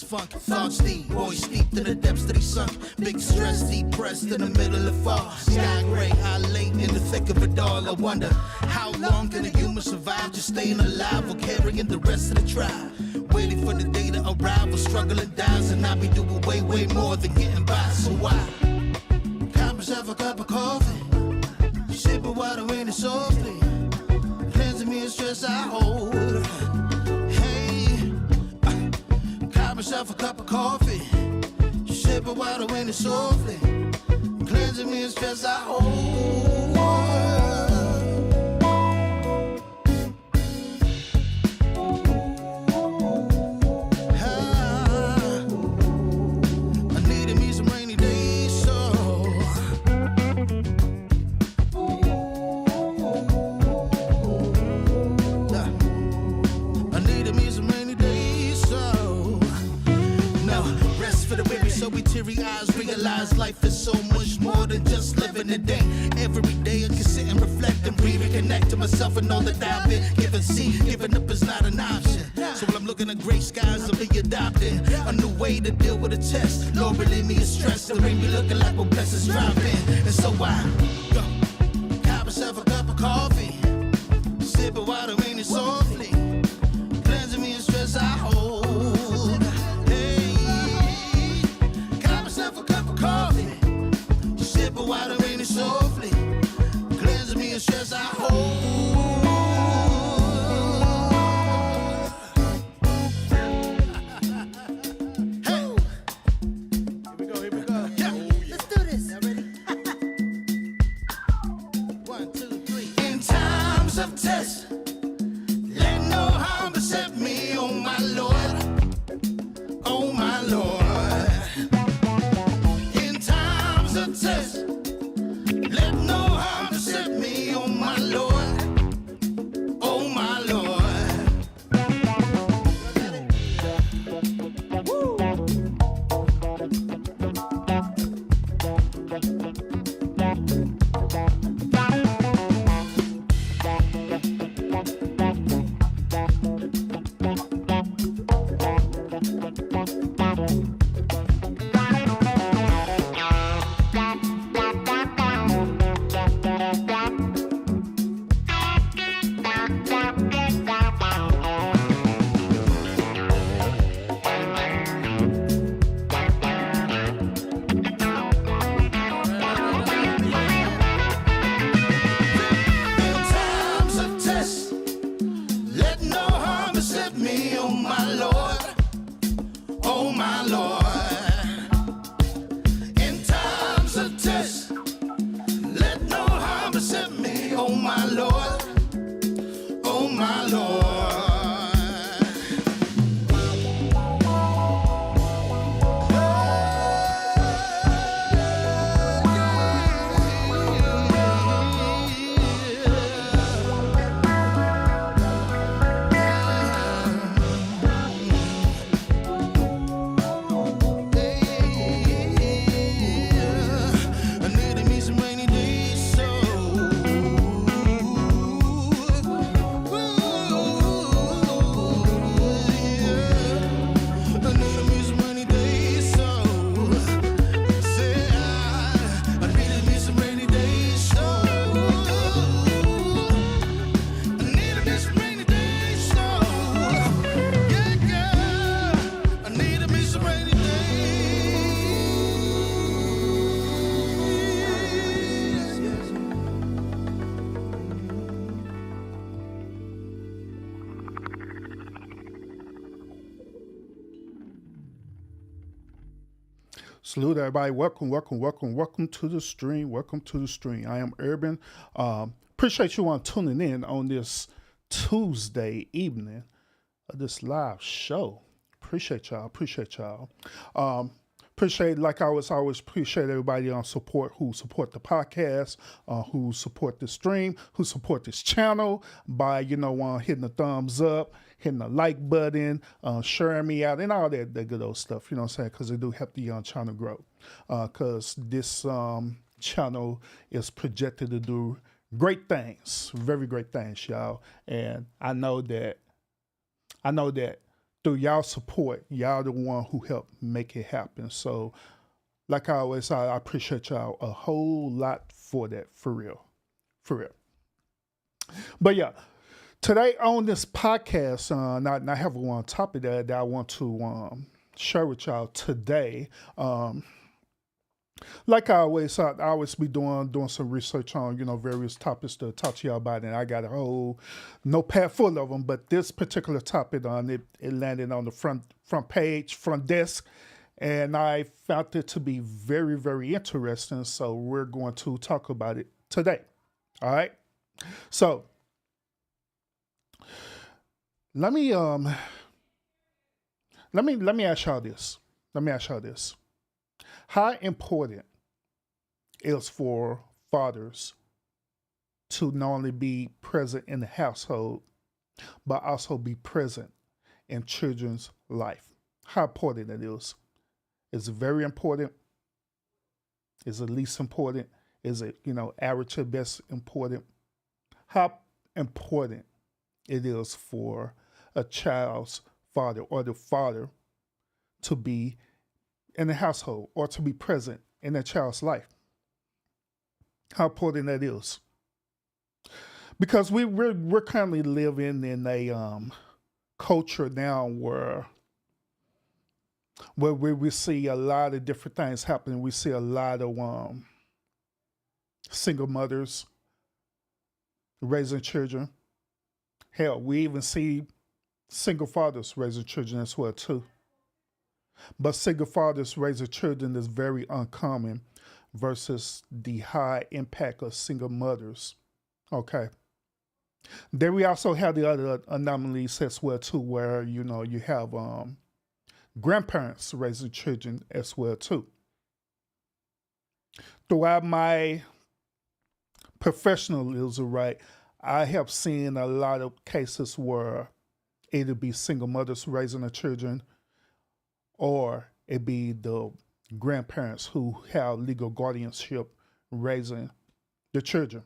Fast funk, thoughts deep, boys steeped in the depths that he sunk. Big stress, depressed in the middle of fall. Sky gray, I late in the thick of it all. I wonder, how long can a human survive just staying alive or carrying the rest of the tribe? Waiting for the day to arrive or struggling dies, and I be doing way, way more than getting by. So why? Got myself a cup of coffee, sipping water in it softly, cleansing me of stress I hold. Hey, got myself a cup of coffee, sipping water in it softly, cleansing me of stress I hold. Eyes realize life is so much more than just living a day. Every day I can sit and reflect and breathe and connect to myself and know that I've been given. See, giving up is not an option. So when I'm looking at gray skies, I'll be adopting a new way to deal with a test. Lord, relieve me of stress, to bring me looking like my blessings dropping. And so I got myself a cup of coffee, sipping water in it softly, cleansing me of stress I hold. Coffee, sipping water in it softly, cleansing me of stress I hold. Hey, here we go. Yeah. Let's do this. Y'all ready? 1, 2, 3. In times of test, let no harm beset me, oh my Lord, oh my Lord. Test. Let no harm beset me, oh my Lord, oh my Lord. Woo. Salute everybody. Welcome to the stream. Welcome to the stream. I am Urban. Appreciate you on tuning in on this Tuesday evening of this live show. Appreciate y'all. Appreciate, like I always appreciate everybody on support who support the podcast, who support the stream, who support this channel by, hitting the thumbs up, hitting the like button, sharing me out, and all that good old stuff, you know what I'm saying? Because it do help the channel grow. Because this channel is projected to do great things, very great things, y'all. And I know that through y'all support, y'all the one who helped make it happen. So, like I always say, I appreciate y'all a whole lot for that, for real. For real. But yeah, today on this podcast, I have one topic that I want to share with y'all today. Like I always be doing some research on various topics to talk to y'all about, and I got a whole notepad full of them. But this particular topic it landed on the front page, front desk, and I found it to be very, very interesting. So we're going to talk about it today. All right. So let me ask y'all this. How important is for fathers to not only be present in the household, but also be present in children's life? How important it is? Is it very important? Is it least important? Is it, average to best important? How important it is for a child's father or the father to be in the household or to be present in a child's life. How important that is. Because we're currently living in a culture now where we see a lot of different things happening. We see a lot of single mothers raising children. Hell, we even see single fathers raising children as well too. But single fathers raising children is very uncommon versus the high impact of single mothers. Okay. Then we also have the other anomalies as well too, where you have grandparents raising children as well too. Throughout my professionalism, right, I have seen a lot of cases where it'll be single mothers raising the children, or it be the grandparents who have legal guardianship raising the children.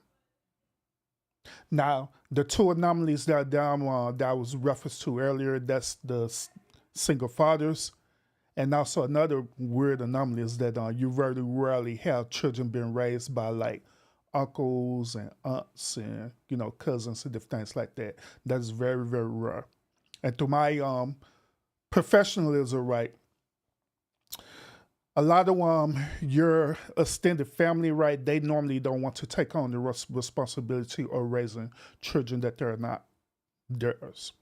Now, the two anomalies that I was referenced to earlier, that's the single fathers, and also another weird anomaly is that you very rarely have children being raised by like uncles and aunts and cousins and different things like that. That is very, very rare. And to my professionalism, right, a lot of your extended family, right, they normally don't want to take on the responsibility of raising children that they're not theirs.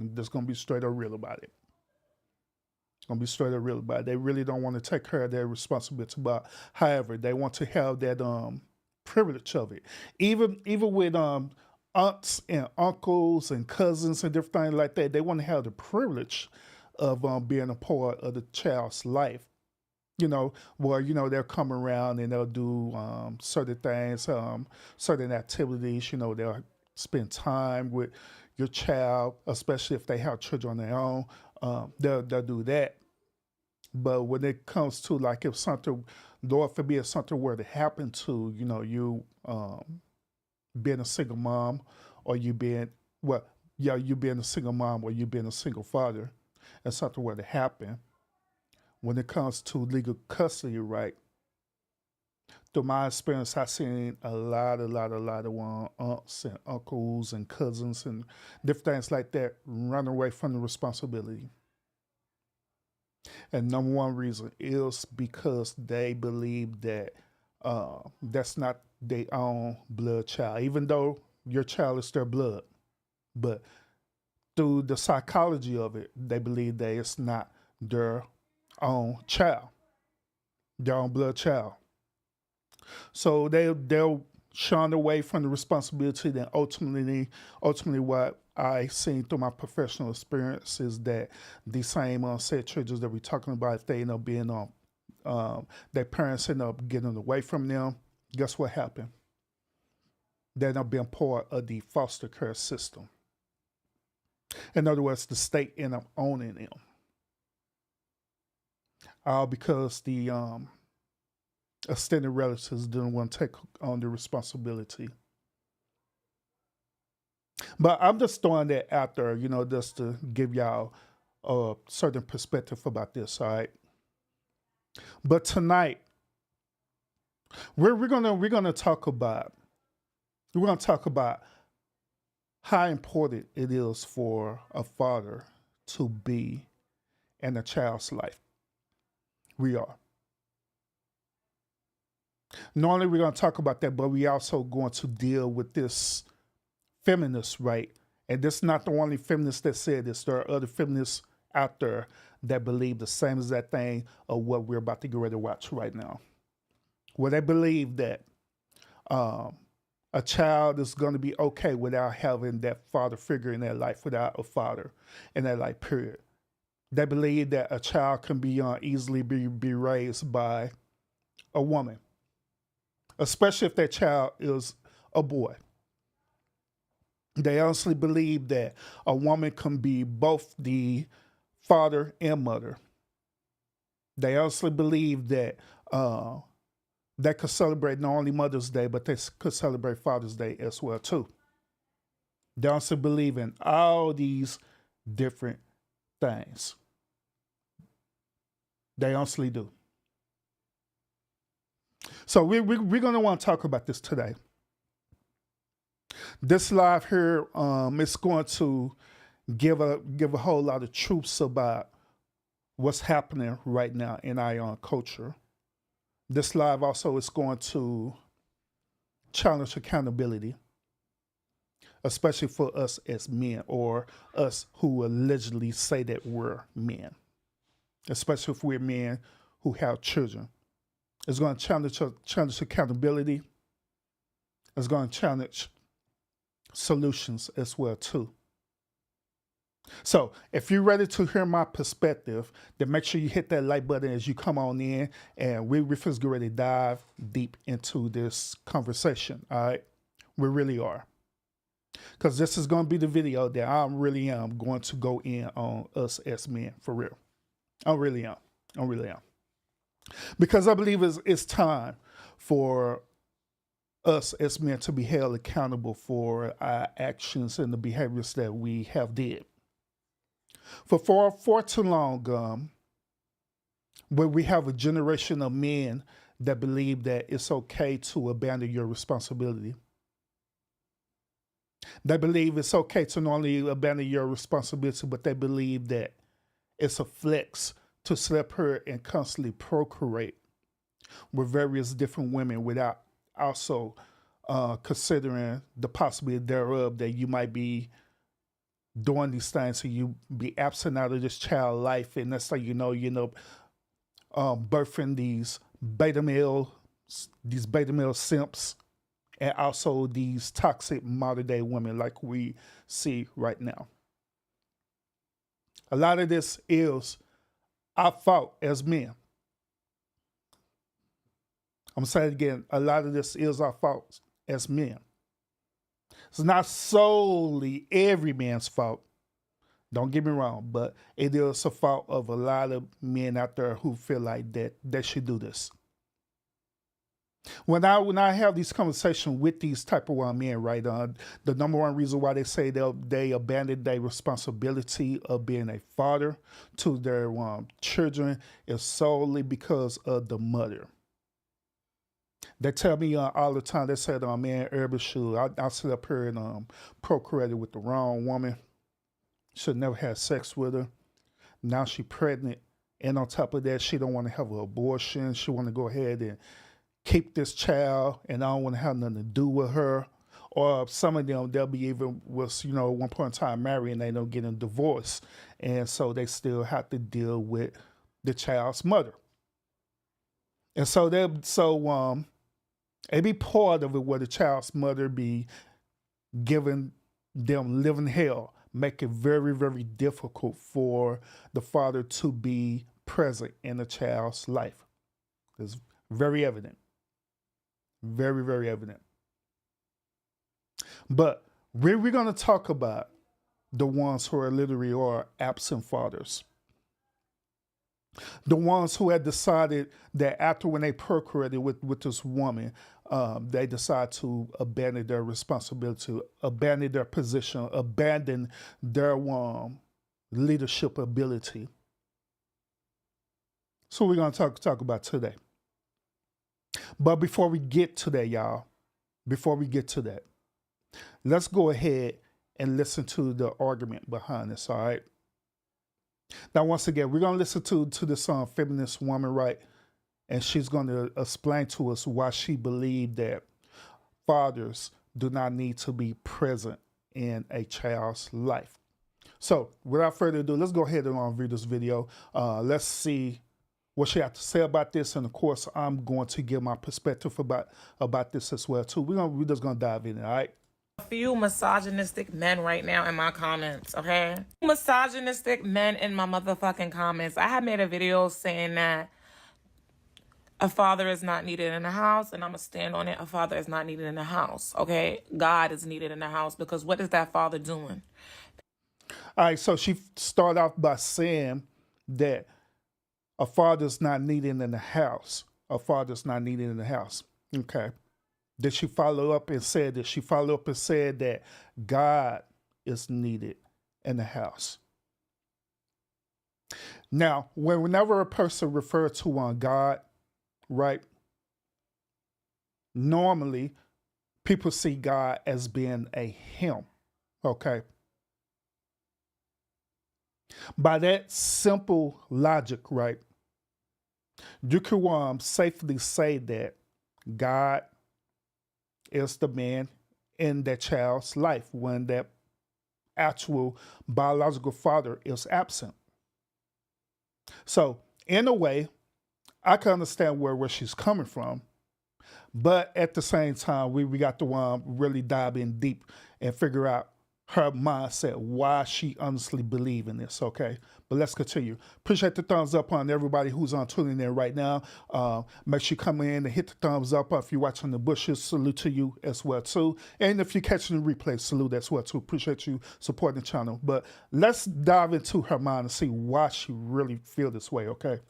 I'm just going to be straight up real about it. They really don't want to take care of their responsibility, but however, they want to have that privilege of it. Even with aunts and uncles and cousins and different things like that, they want to have the privilege of being a part of the child's life. Where they'll come around and they'll do certain things, certain activities. They'll spend time with your child, especially if they have children on their own. They'll do that. But when it comes to like if something, Lord forbid, if something were to happen to you being a single mom, or you being a single mom, or you being a single father, and something were to happen. When it comes to legal custody, right, through my experience, I've seen a lot of aunts and uncles and cousins and different things like that run away from the responsibility. And number one reason is because they believe that that's not their own blood child, even though your child is their blood. But through the psychology of it, they believe that it's not their own child, their own blood child. So they'll shun away from the responsibility. Then ultimately what I seen through my professional experience is that the same said children that we're talking about, if they end up being their parents end up getting away from them, guess what happened? They end up being part of the foster care system. In other words, the state end up owning them. Because the extended relatives didn't want to take on the responsibility. But I'm just throwing that out there, just to give y'all a certain perspective about this, all right? But tonight, we're gonna talk about how important it is for a father to be in a child's life. We are. Not only we're going to talk about that, but we also going to deal with this feminist, right? And this is not the only feminist that said this. There are other feminists out there that believe the same exact thing of what we're about to get ready to watch right now. Where they believe that a child is going to be okay without having that father figure in their life, without a father in their life, period. They believe that a child can be easily be raised by a woman, especially if that child is a boy. They honestly believe that a woman can be both the father and mother. They honestly believe that they could celebrate not only Mother's Day, but they could celebrate Father's Day as well too. They also believe in all these different things. They honestly do. So we're going to want to talk about this today. This live here is going to give a whole lot of truths about what's happening right now in our culture. This live also is going to challenge accountability, especially for us as men, or us who allegedly say that we're men, especially if we're men who have children. It's going to challenge accountability. It's going to challenge solutions as well too. So if you're ready to hear my perspective, then make sure you hit that like button as you come on in, and we're first get ready to dive deep into this conversation. All right, we really are, because this is going to be the video that I really am going to go in on us as men, for real. I really am, because I believe it's time for us as men to be held accountable for our actions and the behaviors that we have did. For far too long, where we have a generation of men that believe that it's okay to abandon your responsibility. They believe it's okay to not only abandon your responsibility, but they believe that it's a flex to sleep her and constantly procreate with various different women without also considering the possibility thereof that you might be doing these things, so you be absent out of this child life, and that's like birthing these beta male simps, and also these toxic modern day women like we see right now. A lot of this is our fault as men. I'm saying it again, a lot of this is our fault as men. It's not solely every man's fault. Don't get me wrong, but it is a fault of a lot of men out there who feel like that they should do this. When I have these conversations with these type of men, right, the number one reason why they say they abandon their responsibility of being a father to their children is solely because of the mother. They tell me all the time, they said, man, Urban, I sit up here and procreated with the wrong woman. Should never had sex with her. Now she pregnant. And on top of that, she don't want to have an abortion. She want to go ahead and keep this child, and I don't want to have nothing to do with her. Or some of them, they'll be even was, at one point in time married, and they don't get a divorce. And so they still have to deal with the child's mother. And so it be part of it where the child's mother be giving them living hell, make it very, very difficult for the father to be present in the child's life. It's very evident. Very, very evident. But we're going to talk about the ones who are literally are absent fathers. The ones who had decided that after when they procreated with this woman, they decide to abandon their responsibility, abandon their position, abandon their leadership ability. So we're going to talk about today. But before we get to that, y'all, let's go ahead and listen to the argument behind this, all right? Now, once again, we're going to listen to this feminist woman, right? And she's going to explain to us why she believed that fathers do not need to be present in a child's life. So, without further ado, let's go ahead and view this video. Let's see what she had to say about this, and of course, I'm going to give my perspective about this as well too. We're just gonna dive in, all right? A few misogynistic men right now in my comments, okay? Misogynistic men in my motherfucking comments. I had made a video saying that a father is not needed in the house, and I'm gonna stand on it. A father is not needed in the house, okay? God is needed in the house, because what is that father doing? All right, so she started off by saying that a father's not needed in the house. A father's not needed in the house. Okay. Did she follow up and said that? She followed up and said that God is needed in the house. Now, whenever a person refers to God, right, normally people see God as being a him. Okay. By that simple logic, right, you can safely say that God is the man in that child's life when that actual biological father is absent. So, in a way, I can understand where she's coming from, but at the same time, we got to really dive in deep and figure out her mindset, why she honestly believes in this, okay? But let's continue. Appreciate the thumbs up on everybody who's tuning in right now. Make sure you come in and hit the thumbs up. If you're watching the bushes, salute to you as well too. And if you're catching the replay, salute as well too. Appreciate you supporting the channel. But let's dive into her mind and see why she really feels this way, okay?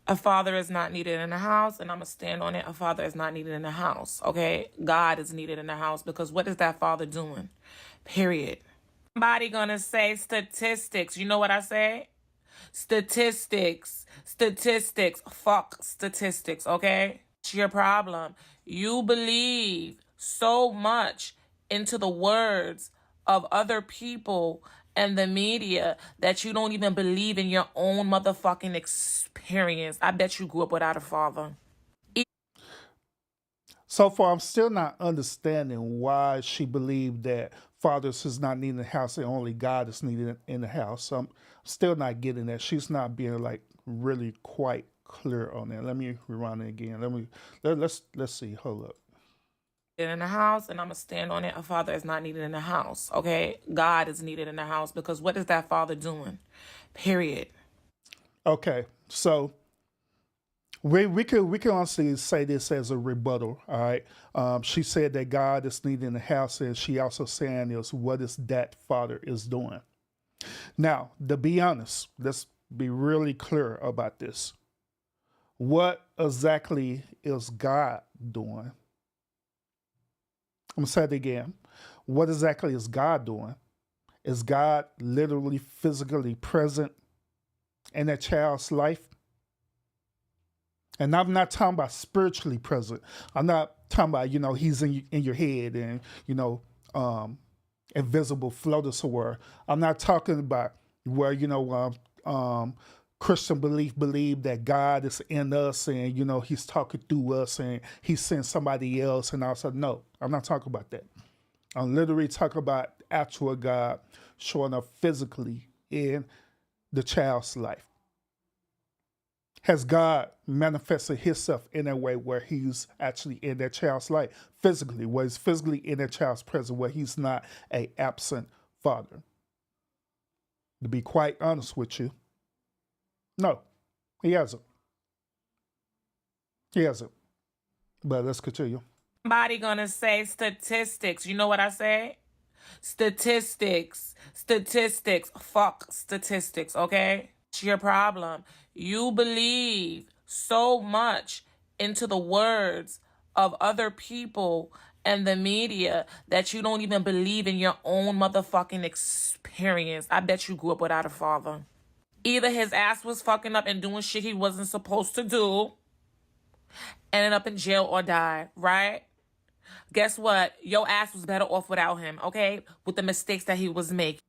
A father is not needed in the house, and I'm going to stand on it. A father is not needed in the house, okay? God is needed in the house, because what is that father doing? Period. Somebody going to say statistics. You know what I say? Statistics. Fuck statistics, okay? It's your problem. You believe so much into the words of other people and the media that you don't even believe in your own motherfucking experience. I bet you grew up without a father. So far, I'm still not understanding why she believed that fathers is not needed in the house and only God is needed in the house. So I'm still not getting that. She's not being like really quite clear on that. Let me rewind it again. Let's see. Hold up. In the house, and I'm gonna stand on it. A father is not needed in the house, okay? God is needed in the house, because what is that father doing? Period. Okay, so we can honestly say this as a rebuttal, all right? She said that God is needed in the house, and she also saying is what is that father is doing. Now, to be honest, let's be really clear about this. What exactly is God doing? I'm going to say it again. What exactly is God doing? Is God literally physically present in that child's life? And I'm not talking about spiritually present. I'm not talking about, he's in your head and, invisible floater somewhere. I'm not talking about where, Christian believe that God is in us and, he's talking through us and he sent somebody else and all that. No, I'm not talking about that. I'm literally talking about actual God showing up physically in the child's life. Has God manifested himself in a way where he's actually in that child's life physically, where he's physically in that child's presence, where he's not an absent father? To be quite honest with you, no, he hasn't. He hasn't. But let's continue. Somebody gonna say statistics. You know what I say? Statistics. Fuck statistics, okay? It's your problem. You believe so much into the words of other people and the media that you don't even believe in your own motherfucking experience. I bet you grew up without a father. Either his ass was fucking up and doing shit he wasn't supposed to do, ended up in jail, or died, right? Guess what? Your ass was better off without him, okay? With the mistakes that he was making.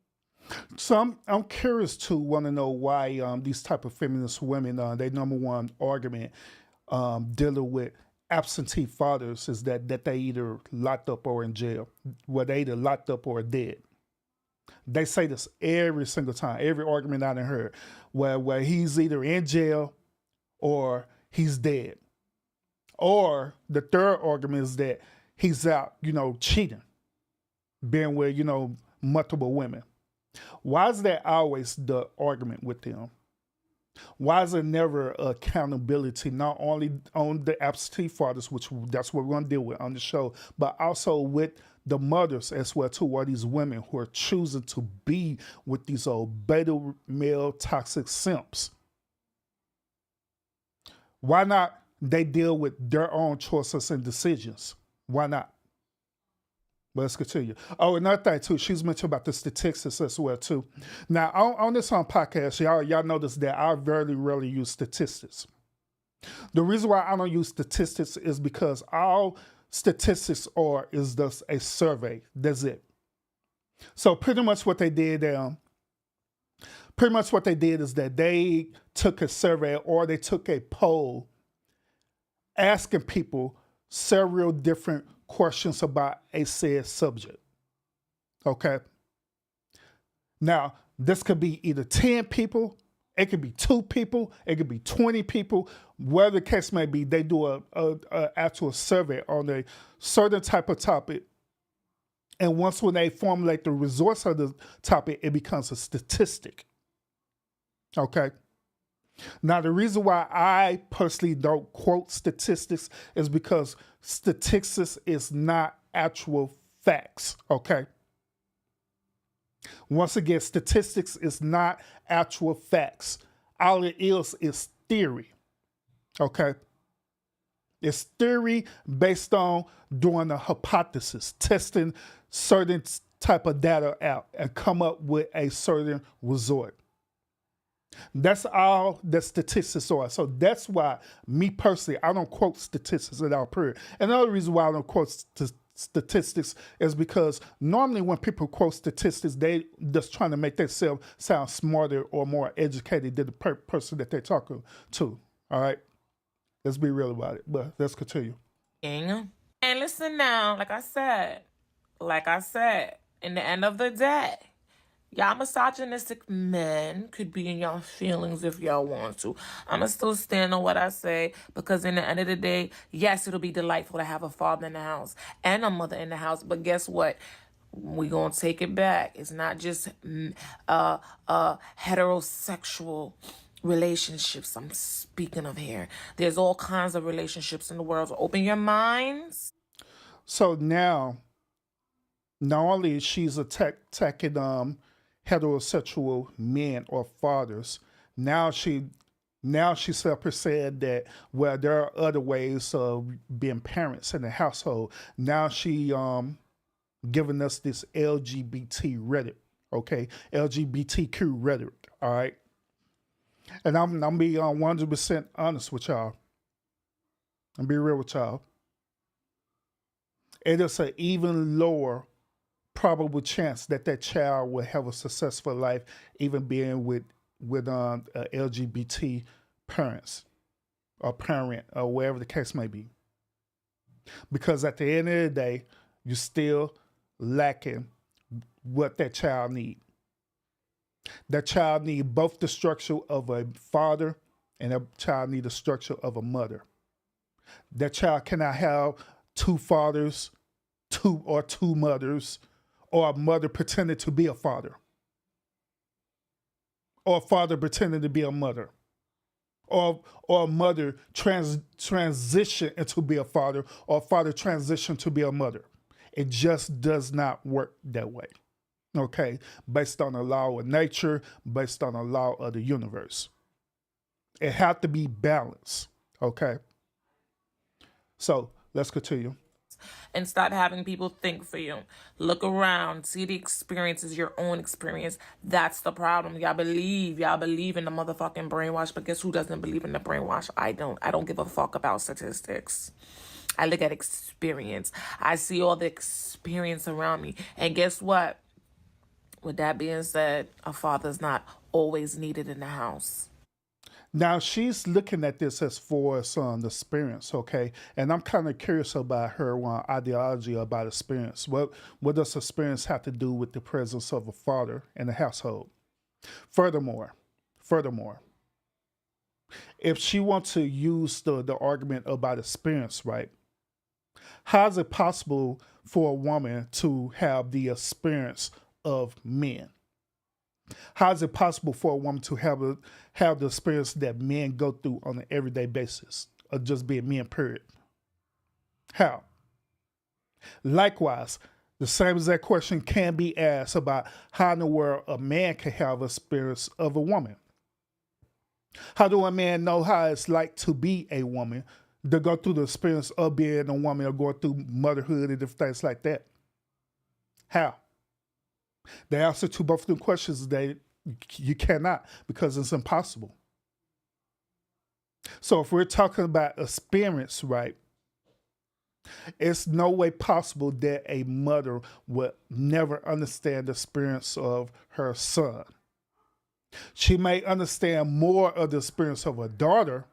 So I'm curious to want to know why these type of feminist women, their number one argument dealing with absentee fathers is that they either locked up or in jail. Well, they either locked up or dead. They say this every single time, every argument I done heard, where he's either in jail or he's dead. Or the third argument is that he's out, cheating, being with, multiple women. Why is that always the argument with them? Why is there never accountability, not only on the absentee fathers, which that's what we're going to deal with on the show, but also with the mothers as well too, or these women who are choosing to be with these old beta male toxic simps? Why not they deal with their own choices and decisions? Why not? But let's continue. Oh, another thing too, she's mentioned about the statistics as well too. Now on this podcast, y'all notice that I very rarely use statistics. The reason why I don't use statistics is because all statistics is just a survey. That's it. So pretty much what they did is that they took a survey or they took a poll asking people several different questions about a said subject. Okay. Now, this could be either 10 people, it could be 2 people, it could be 20 people, whatever the case may be. They do a actual survey on a certain type of topic. And once when they formulate the results of the topic, it becomes a statistic. Okay. Now, the reason why I personally don't quote statistics is because statistics is not actual facts, okay? Once again, statistics is not actual facts. All it is theory, okay? It's theory based on doing a hypothesis, testing certain type of data out and come up with a certain result. That's all that statistics are. So that's why, me personally, I don't quote statistics at all, period. Another reason why I don't quote statistics is because normally when people quote statistics, they just trying to make themselves sound smarter or more educated than the person that they're talking to. All right? Let's be real about it, but let's continue. And listen now, like I said, in the end of the day, y'all misogynistic men could be in y'all feelings if y'all want to. I'ma still stand on what I say because in the end of the day, yes, it'll be delightful to have a father in the house and a mother in the house. But guess what? We gonna take it back. It's not just heterosexual relationships I'm speaking of here. There's all kinds of relationships in the world. So open your minds. So now, not only is she's attacking heterosexual men or fathers, now she said that, well, there are other ways of being parents in the household. Now she giving us this LGBT rhetoric, okay? LGBTQ rhetoric, all right? And I'm be 100% honest with y'all. I'm be real with y'all. It is an even lower probable chance that child will have a successful life, even being with LGBT parents or parent or wherever the case may be. Because at the end of the day, you're still lacking what that child needs. That child needs both the structure of a father and that child needs the structure of a mother. That child cannot have 2 fathers, 2 mothers, or a mother pretending to be a father, or a father pretending to be a mother, or a mother transition into be a father, or a father transition to be a mother. It just does not work that way, okay? Based on the law of nature, based on the law of the universe. It has to be balanced, okay? So let's continue. and stop having people think for you. Look around, see the experience as your own experience. That's the problem. Y'all believe in the motherfucking brainwash, but guess who doesn't believe in the brainwash? I don't give a fuck about statistics. I look at experience. I see all the experience around me. And guess what? With that being said, a father's not always needed in the house. Now she's looking at this as far as the experience, okay? And I'm kind of curious about her ideology about experience. What does experience have to do with the presence of a father in the household? Furthermore, if she wants to use the argument about experience, right? How is it possible for a woman to have the experience of men? How is it possible for a woman to have the experience that men go through on an everyday basis of just being men, period? How? Likewise, the same exact question can be asked about how in the world a man can have a experience of a woman. How do a man know how it's like to be a woman, to go through the experience of being a woman or going through motherhood and different things like that? How? The answer to both of the questions is that you cannot, because it's impossible. So if we're talking about experience, right, it's no way possible that a mother would never understand the experience of her son. She may understand more of the experience of her daughter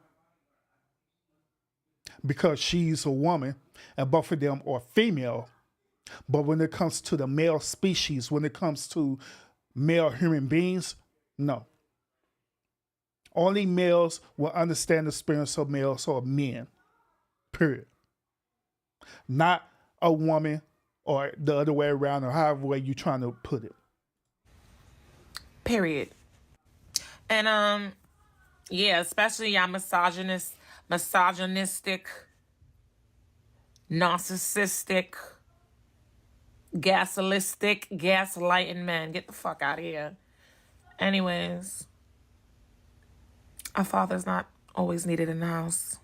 because she's a woman and both of them are female. But when it comes to the male species, when it comes to male human beings, no. Only males will understand the experience of males or men, period. Not a woman or the other way around, or however way you're trying to put it. Period. And yeah, especially y'all misogynistic, narcissistic, gaslighting men. Get the fuck out of here. Anyways, a father's not always needed in the house.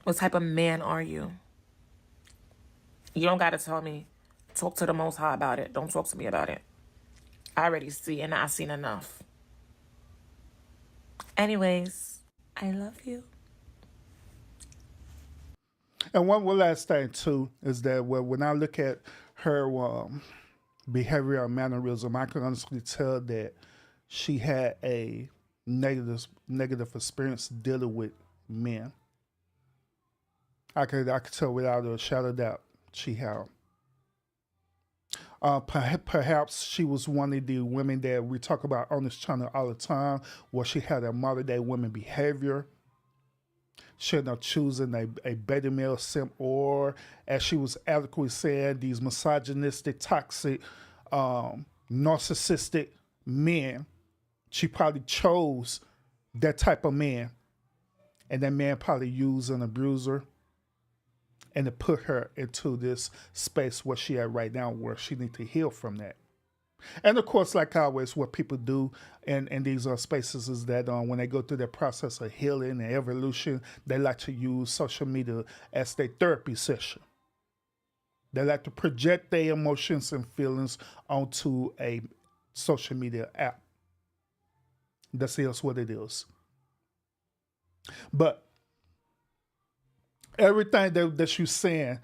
What type of man are you? You don't gotta tell me. Talk to the Most High about it. Don't talk to me about it. I already see and I've seen enough. Anyways, I love you. And one last thing too is that when I look at her behavior and mannerism, I can honestly tell that she had a negative experience dealing with men. I could tell without a shadow of doubt she had. Perhaps she was one of the women that we talk about on this channel all the time, where she had a modern day woman behavior. She ended up choosing a beta male simp, or as she was adequately saying, these misogynistic, toxic, narcissistic men. She probably chose that type of man, and that man probably used and abused her, and to put her into this space where she at right now, where she need to heal from that. And of course, like always, what people do in these spaces is that when they go through their process of healing and evolution, they like to use social media as their therapy session. They like to project their emotions and feelings onto a social media app. That's just what it is. But everything that you're saying,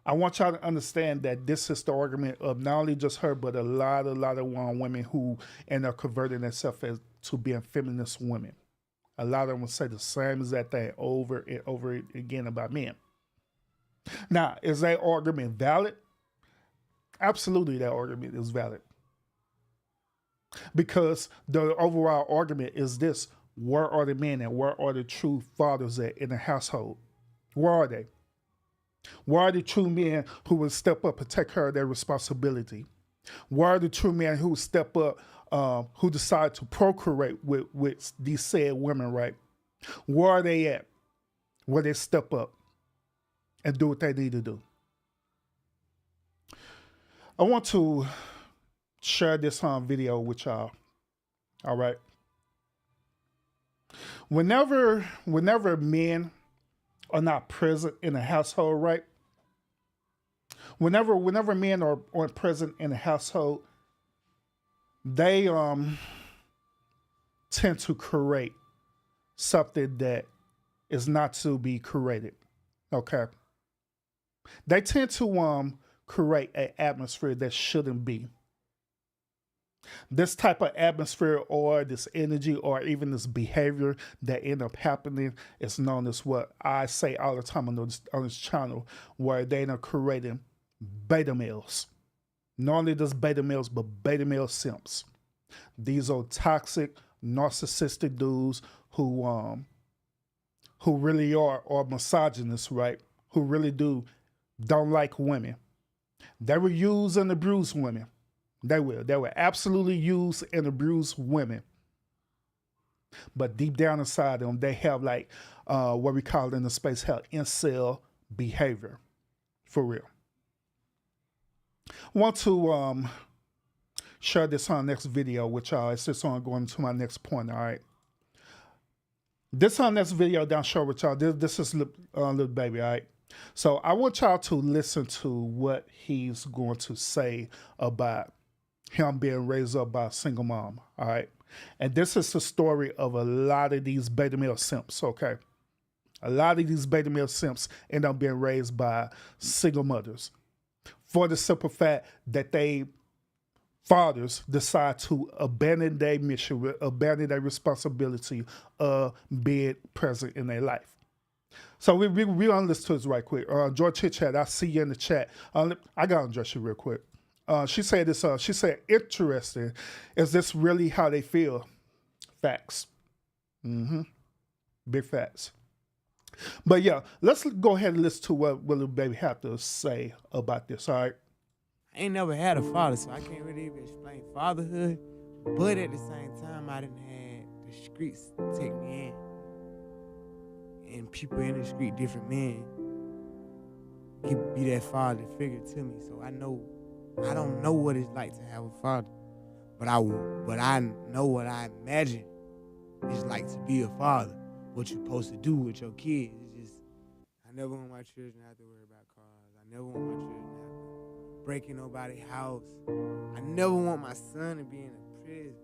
I want y'all to understand that this is the argument of not only just her, but a lot of women who end up converting themselves to being feminist women. A lot of them will say the same exact thing over and over again about men. Now, is that argument valid? Absolutely, that argument is valid. Because the overall argument is this: where are the men and where are the true fathers at in the household? Where are they? Where are the true men who will step up and take care of their responsibility? Where are the true men who step up, who decide to procreate with these said women, right? Where are they at? Where they step up and do what they need to do? I want to share this video with y'all. All right. Whenever men are not present in a household, right? whenever men are present in a household, they tend to create something that is not to be created. Okay. They tend to create an atmosphere that shouldn't be. This type of atmosphere or this energy or even this behavior that end up happening is known as what I say all the time on this channel, where they end up creating beta males. Not only just beta males, but beta male simps. These are toxic, narcissistic dudes who really are misogynists, right? Who really don't like women. They will use and abuse women. They will absolutely use and abuse women. But deep down inside them, they have like what we call in the space hell incel behavior, for real. Want to share this on the next video with y'all. It's just on going to my next point. All right. This on next video down share with y'all. This is little baby. All right. So I want y'all to listen to what he's going to say about him being raised up by a single mom. All right. And this is the story of a lot of these beta male simps. Okay. A lot of these beta male simps end up being raised by single mothers, for the simple fact that they fathers decide to abandon their mission, abandon their responsibility of being present in their life. So we're going to listen to this right quick. George Chit Chat, I see you in the chat. I got to address you real quick. She said this, she said, interesting. Is this really how they feel? Facts. Big facts. But yeah, let's go ahead and listen to what little baby have to say about this, all right? I ain't never had a father, so I can't really even explain fatherhood. But at the same time, I didn't have the streets take me in. And people in the street, different men, can be that father figure to me. So I don't know what it's like to have a father. But I know what I imagine it's like to be a father. What you're supposed to do with your kids. It's just, I never want my children to have to worry about cars. I never want my children to have to break in nobody's house. I never want my son to be in a prison.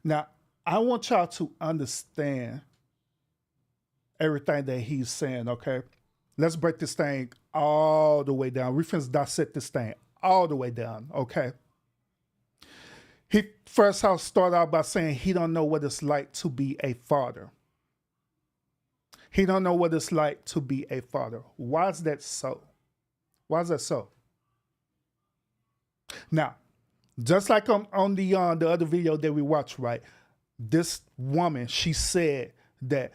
Now, I want y'all to understand everything that he's saying, okay? Let's break this thing all the way down. We finna dissect this thing all the way down, okay? He first I'll start out by saying he don't know what it's like to be a father. He don't know what it's like to be a father. Why is that so? Why is that so? Now, just like on the other video that we watched, right? This woman, she said that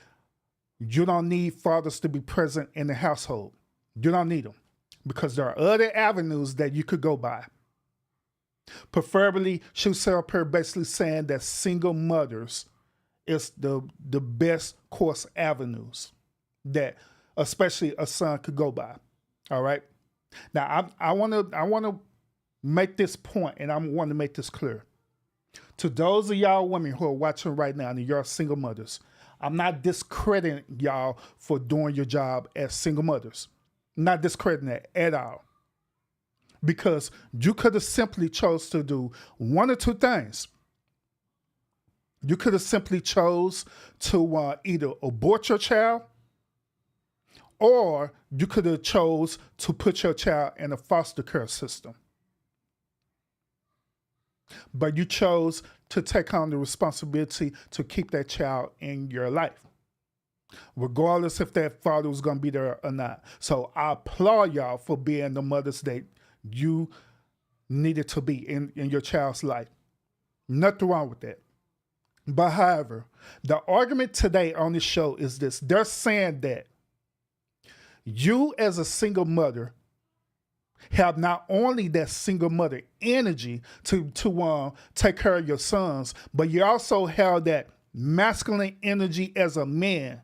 you don't need fathers to be present in the household. You don't need them because there are other avenues that you could go by. Preferably, she was up here basically saying that single mothers is the best course avenues that especially a son could go by. All right. Now I want to make this point, and I want to make this clear to those of y'all women who are watching right now and you're single mothers. I'm not discrediting y'all for doing your job as single mothers. I'm not discrediting that at all. Because you could have simply chose to do one or two things. You could have simply chose to either abort your child, or you could have chose to put your child in a foster care system. But you chose to take on the responsibility to keep that child in your life, regardless if that father was going to be there or not. So I applaud y'all for being the mothers that you needed to be in your child's life. Nothing wrong with that. But however, the argument today on this show is this. They're saying that you as a single mother have not only that single mother energy to take care of your sons, but you also have that masculine energy as a man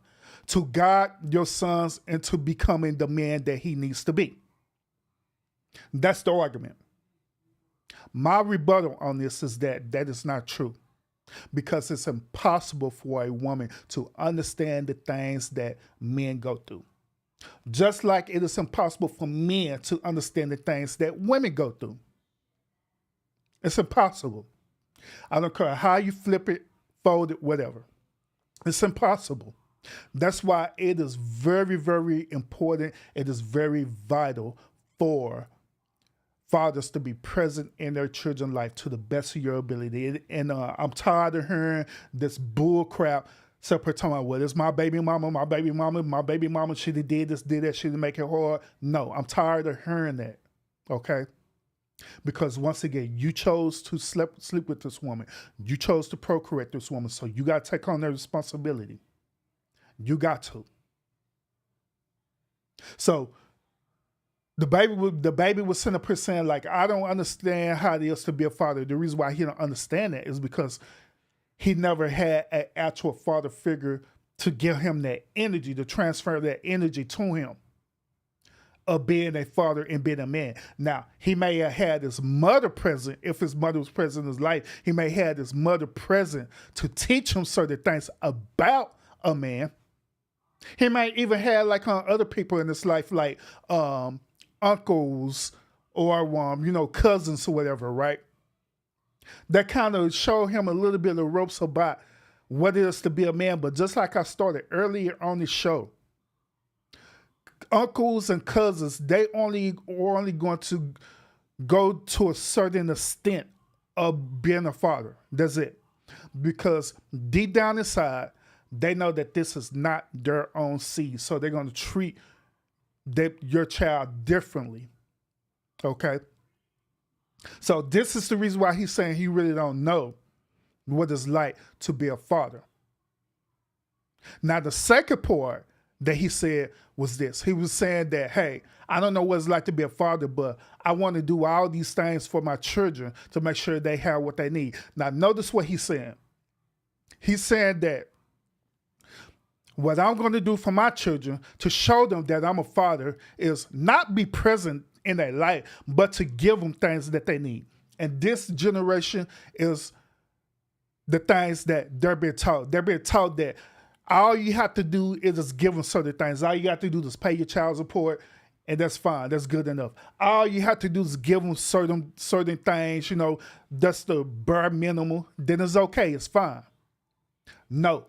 to guide your sons into becoming the man that he needs to be. That's the argument. My rebuttal on this is that is not true, because it's impossible for a woman to understand the things that men go through. Just like it is impossible for men to understand the things that women go through. It's impossible. I don't care how you flip it, fold it, whatever. It's impossible. That's why it is very, very important. It is very vital for fathers to be present in their children's life to the best of your ability. And I'm tired of hearing this bull crap. Separate talking about, well, it's my baby mama, she did this, did that, she didn't make it hard. No, I'm tired of hearing that. Okay? Because once again, you chose to sleep with this woman. You chose to procreate this woman. So you got to take on that responsibility. You got to. So the baby was sitting up here saying, like, I don't understand how it is to be a father. The reason why he don't understand that is because he never had an actual father figure to give him that energy, to transfer that energy to him of being a father and being a man. Now, he may have had his mother present. If his mother was present in his life, he may have had his mother present to teach him certain things about a man. He might even have like other people in his life, like uncles or cousins or whatever, right? That kind of show him a little bit of ropes about what it is to be a man. But just like I started earlier on the show, uncles and cousins, they only going to go to a certain extent of being a father. That's it. Because deep down inside, they know that this is not their own seed. So they're going to treat your child differently. Okay? So this is the reason why he's saying he really don't know what it's like to be a father. Now, the second part that he said was this. He was saying that, hey, I don't know what it's like to be a father, but I want to do all these things for my children to make sure they have what they need. Now, notice what he's saying. He's saying that what I'm going to do for my children to show them that I'm a father is not be present in their life, but to give them things that they need. And this generation is the things that they're being taught. They're being taught that all you have to do is just give them certain things. All you have to do is pay your child support, and that's fine. That's good enough. All you have to do is give them certain things, that's the bare minimum. Then it's okay. It's fine. No.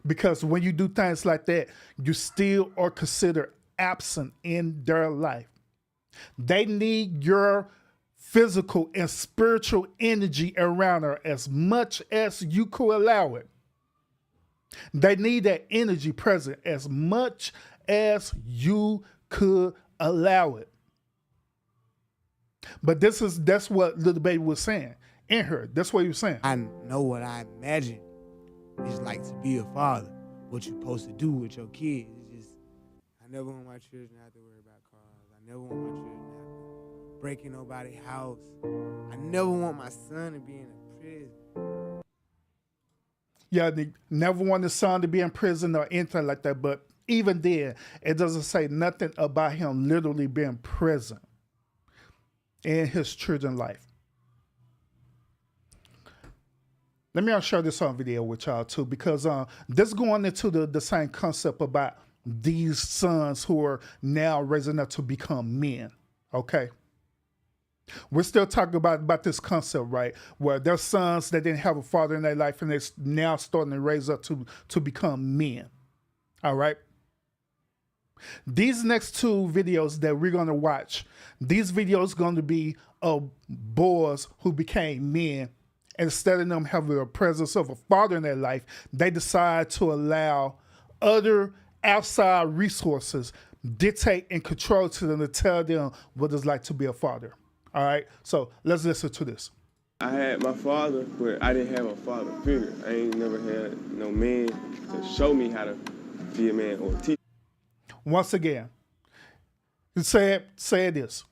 Because when you do things like that, you still are considered absent in their life. They need your physical and spiritual energy around her as much as you could allow it. They need that energy present as much as you could allow it. But that's what little baby was saying in her. That's what he was saying. I know what I imagine it's like to be a father, what you're supposed to do with your kids. It's just, I never want my children to have to worry about cars. I never want my children to have to break in nobody's house. I never want my son to be in a prison. Yeah, they never want the son to be in prison or anything like that. But even then, it doesn't say nothing about him literally being present in his children's life. Let me share this on video with y'all too, because this going into the same concept about these sons who are now raising up to become men. Okay. We're still talking about this concept, right? Where there's sons that didn't have a father in their life and they're now starting to raise up to become men. All right. These next two videos that we're going to watch, these videos going to be of boys who became men. Instead of them having a presence of a father in their life, they decide to allow other outside resources dictate and control to them to tell them what it's like to be a father. All right, so let's listen to this. I had my father, but I didn't have a father figure. I ain't never had no man to show me how to be a man or teach. Once again, he said this.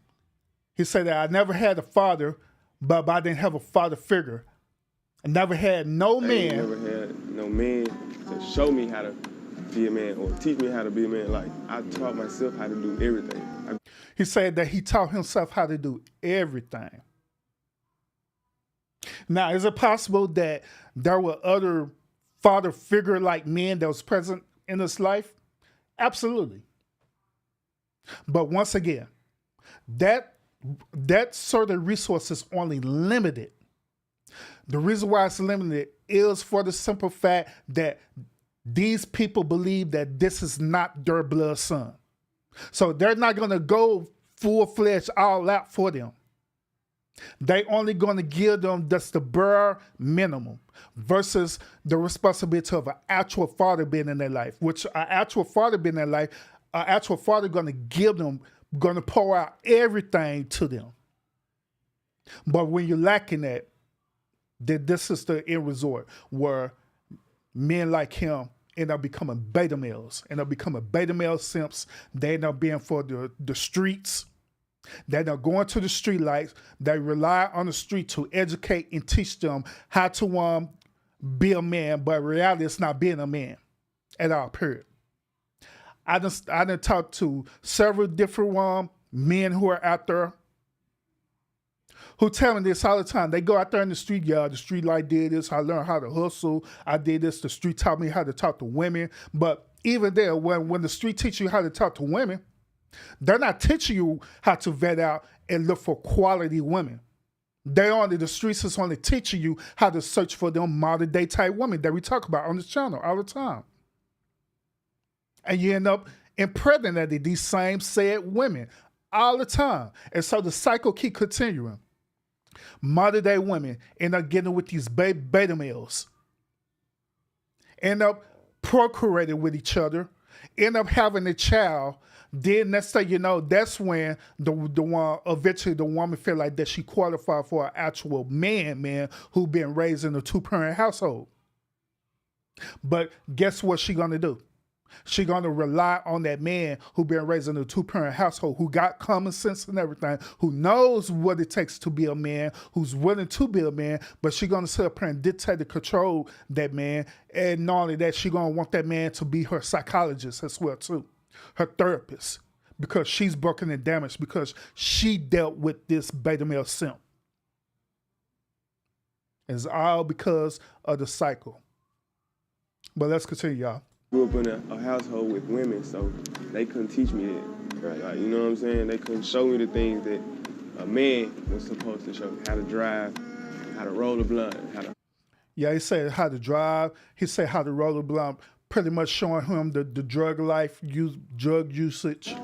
He said that I never had a father, but I didn't have a father figure. I never had no man. I never had no man to show me how to be a man or teach me how to be a man. Like, I taught myself how to do everything. He said that he taught himself how to do everything. Now, is it possible that there were other father figure like men that was present in this life? Absolutely. But once again, that certain resource is only limited. The reason why it's limited is for the simple fact that these people believe that this is not their blood son. So they're not going to go full-fledged all out for them. They only going to give them just the bare minimum versus the responsibility of an actual father being in their life, which an actual father being in their life, an actual father going to give them, going to pour out everything to them. But when you're lacking that, then this is the end resort where men like him end up becoming beta males, end up becoming beta male simps. They end up being for the streets. They end up going to the street lights. They rely on the street to educate and teach them how to be a man, but in reality, it's not being a man at all, period. I done talked to several different men who are out there who tell me this all the time. They go out there in the street, the street light did this, I learned how to hustle, I did this, the street taught me how to talk to women. But even there, when the street teach you how to talk to women, they're not teaching you how to vet out and look for quality women. The streets is only teaching you how to search for them modern day type women that we talk about on this channel all the time. And you end up impregnating these same said women all the time. And so the cycle keep continuing. Modern day women end up getting with these beta males, end up procreating with each other, end up having a child. Then next thing you know, that's when the one eventually the woman feel like that she qualified for an actual man who been raised in a 2-parent household. But guess what she gonna do? She gonna rely on that man who been raised in a 2-parent household, who got common sense and everything, who knows what it takes to be a man, who's willing to be a man, but she gonna sit up here and dictate and control that man. And not only that, she gonna want that man to be her psychologist as well too, her therapist, because she's broken and damaged because she dealt with this beta male simp. It's all because of the cycle. But let's continue, y'all. Grew up in a household with women, so they couldn't teach me that. Right. Like, you know what I'm saying? They couldn't show me the things that a man was supposed to show me. How to drive, how to roll a blunt, Yeah, he said how to drive. He said how to roll a blunt, pretty much showing him the drug drug usage.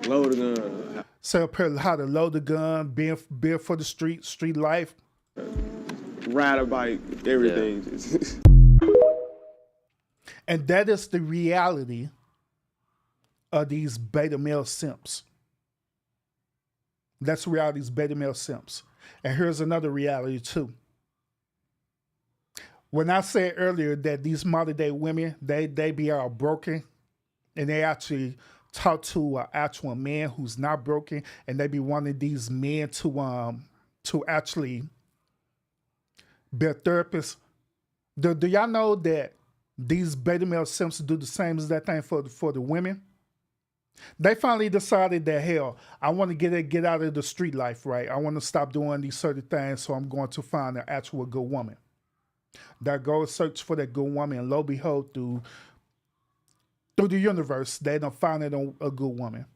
Load a gun. Say how to load the gun, being for the street life. Ride a bike, everything. Yeah. And that is the reality of these beta male simps. That's the reality of these beta male simps. And here's another reality too. When I said earlier that these modern day women, they be all broken, and they actually talk to an actual man who's not broken, and they be wanting these men to actually be a therapist. Do y'all know that these beta male simps do the same as that thing for the women? They finally decided that, hell, I want to get out of the street life, right? I want to stop doing these certain things, so I'm going to find an actual good woman. That go search for that good woman, and lo and behold, through the universe, they don't find it a good woman.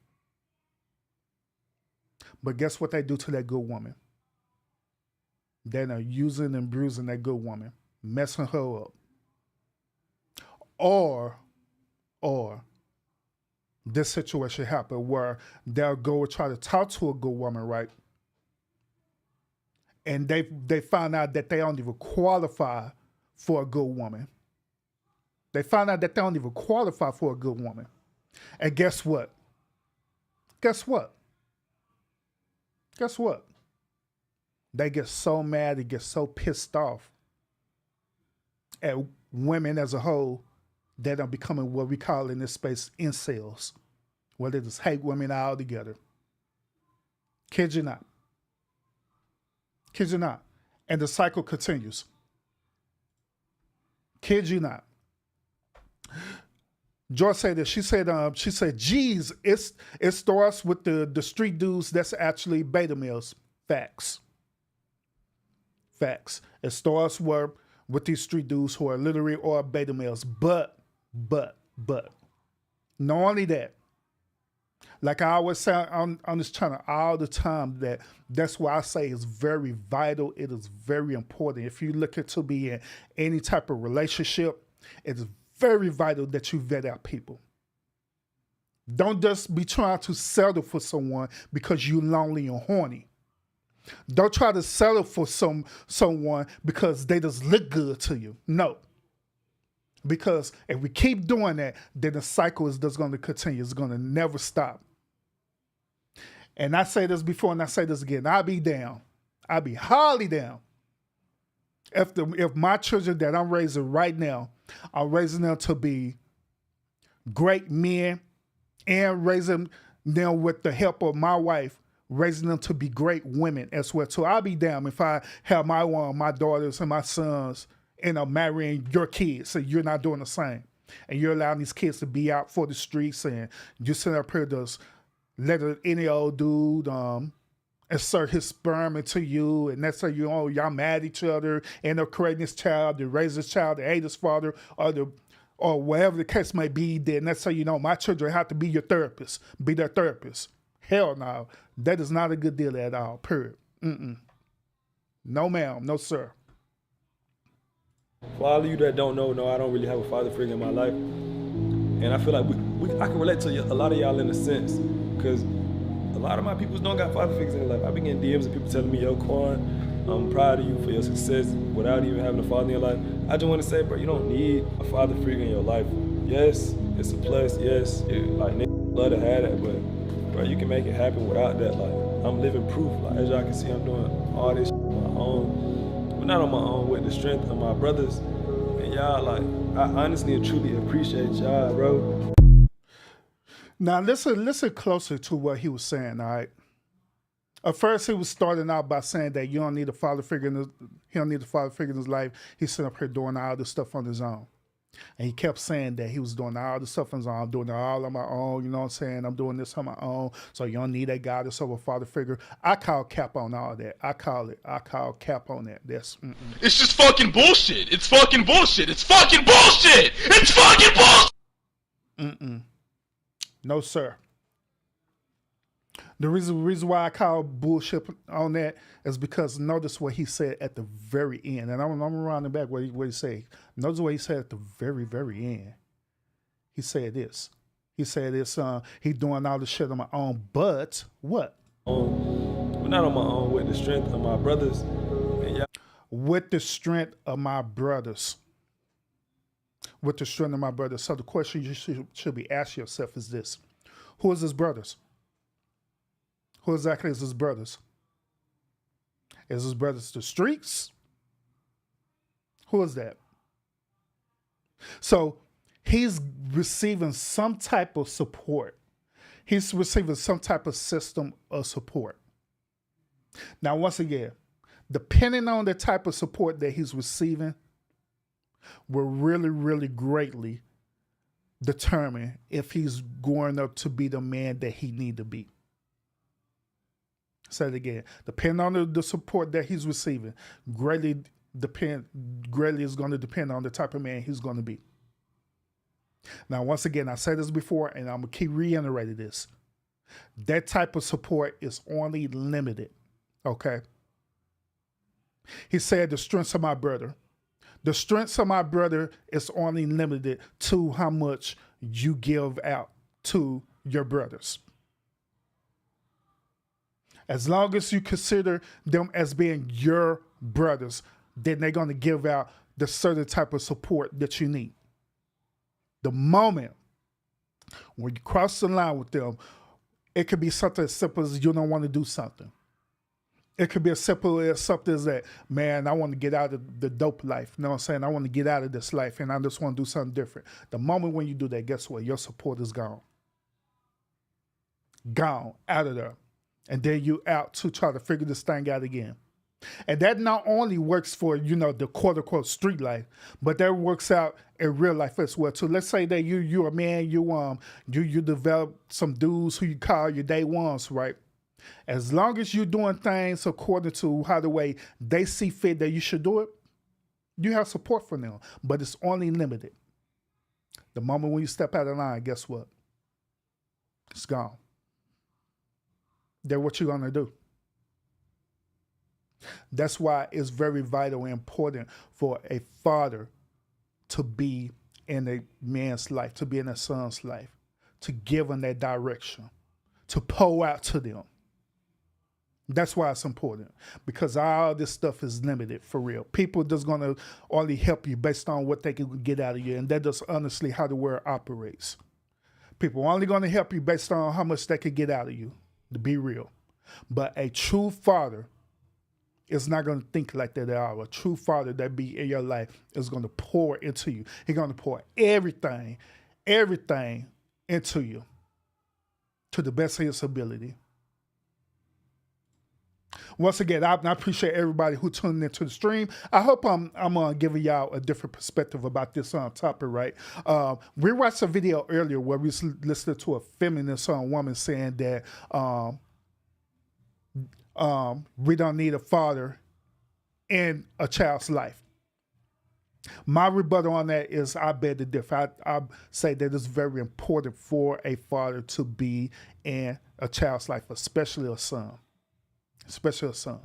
But guess what they do to that good woman? They're using and bruising that good woman, messing her up. Or this situation happen where they'll go and try to talk to a good woman, right? And they find out that they don't even qualify for a good woman. They find out that they don't even qualify for a good woman. And guess what? Guess what? Guess what? They get so mad, they get so pissed off at women as a whole that are becoming what we call in this space incels, where they just hate women altogether. Kid you not. Kid you not. And the cycle continues. Kid you not. Joy said this. She said, geez, it starts with the street dudes that's actually beta males. Facts. It starts with these street dudes who are literally or beta males. But But not only that, like I always say on this channel all the time, that's why I say it's very vital. It is very important. If you look to be in any type of relationship, it's very vital that you vet out people. Don't just be trying to settle for someone because you're lonely and horny. Don't try to settle for someone because they just look good to you. No. Because if we keep doing that, then the cycle is just going to continue. It's going to never stop. And I say this before and I say this again. I'll be down. I'll be highly down. If my children that I'm raising right now, I'm raising them to be great men and raising them with the help of my wife, raising them to be great women as well. So I'll be down if I have my daughters and my sons and I'm marrying your kids, so you're not doing the same. And you're allowing these kids to be out for the streets and you're sitting up here just let any old dude insert his sperm into you, and that's how y'all mad at each other, and they're creating this child, they raise this child, they hate his father, or whatever the case may be, then that's how you know my children have to be your therapist, be their therapist. Hell no. That is not a good deal at all, period. No ma'am, no sir. For all of you that don't know, no, I don't really have a father figure in my life. And I feel like I can relate to a lot of y'all in a sense, because a lot of my people don't got father figures in their life. I be getting DMs of people telling me, yo, Quan, I'm proud of you for your success without even having a father in your life. I just want to say, bro, you don't need a father figure in your life. Yes, it's a plus. Yes, like, niggas love to have that, but, bro, you can make it happen without that. Like, I'm living proof. Like, as y'all can see, I'm doing all this shit on my own. But not on my own, with the strength of my brothers. And y'all, like, I honestly and truly appreciate y'all, bro. Now listen closer to what he was saying, all right? At first, he was starting out by saying that you don't need a father figure he don't need a father figure in his life. He's sitting up here doing all this stuff on his own. And he kept saying that he was doing all the stuff on his own. I'm doing it all on my own, you know what I'm saying? I'm doing this on my own. So you don't need that guidance of a father figure. I call cap on all that. I call cap on that. That's It's just fucking bullshit. It's fucking bullshit. It's fucking bullshit. It's fucking bullshit. No, sir. The reason why I call bullshit on that is because notice what he said at the very end. And I'm rounding back what he said. Notice what he said at the very, very end. He said this. He said this, he doing all this shit on my own, but what? But not on my own, with the strength of my brothers. And with the strength of my brothers. With the strength of my brothers. So the question you should be asking yourself is this. Who is his brothers? Who exactly is his brothers? Is his brothers the streets? Who is that? So he's receiving some type of support. He's receiving some type of system of support. Now, once again, depending on the type of support that he's receiving, will really, really greatly determine if he's going up to be the man that he need to be. Say it again. Depending on the support that he's receiving, greatly is going to depend on the type of man he's going to be. Now, once again, I said this before, and I'm going to keep reiterating this. That type of support is only limited, okay? He said the strengths of my brother. The strengths of my brother is only limited to how much you give out to your brothers. As long as you consider them as being your brothers, then they're going to give out the certain type of support that you need. The moment when you cross the line with them, it could be something as simple as you don't want to do something. It could be as simple as something as that, man, I want to get out of the dope life. You know what I'm saying? I want to get out of this life and I just want to do something different. The moment when you do that, guess what? Your support is gone. Gone, out of there. And then you out to try to figure this thing out again. And that not only works for, the quote unquote street life, but that works out in real life as well too. Let's say that you're a man, you develop some dudes who you call your day ones, right? As long as you're doing things according to how the way they see fit that you should do it, you have support from them, but it's only limited. The moment when you step out of line, guess what? It's gone. Then what you gonna do? That's why it's very vital and important for a father to be in a man's life, to be in a son's life, to give them that direction, to pour out to them. That's why it's important, because all this stuff is limited for real. People just gonna only help you based on what they can get out of you, and that's just honestly how the world operates. People are only gonna help you based on how much they can get out of you, to be real. But a true father is not gonna think like that at all. A true father that be in your life is gonna pour into you. He's gonna pour everything into you to the best of his ability. Once again, I appreciate everybody who tuned into the stream. I hope I'm giving y'all a different perspective about this topic, right? We watched a video earlier where we listened to a feminist woman saying that we don't need a father in a child's life. My rebuttal on that is I beg to differ. I say that it's very important for a father to be in a child's life, especially a son. Especially a son.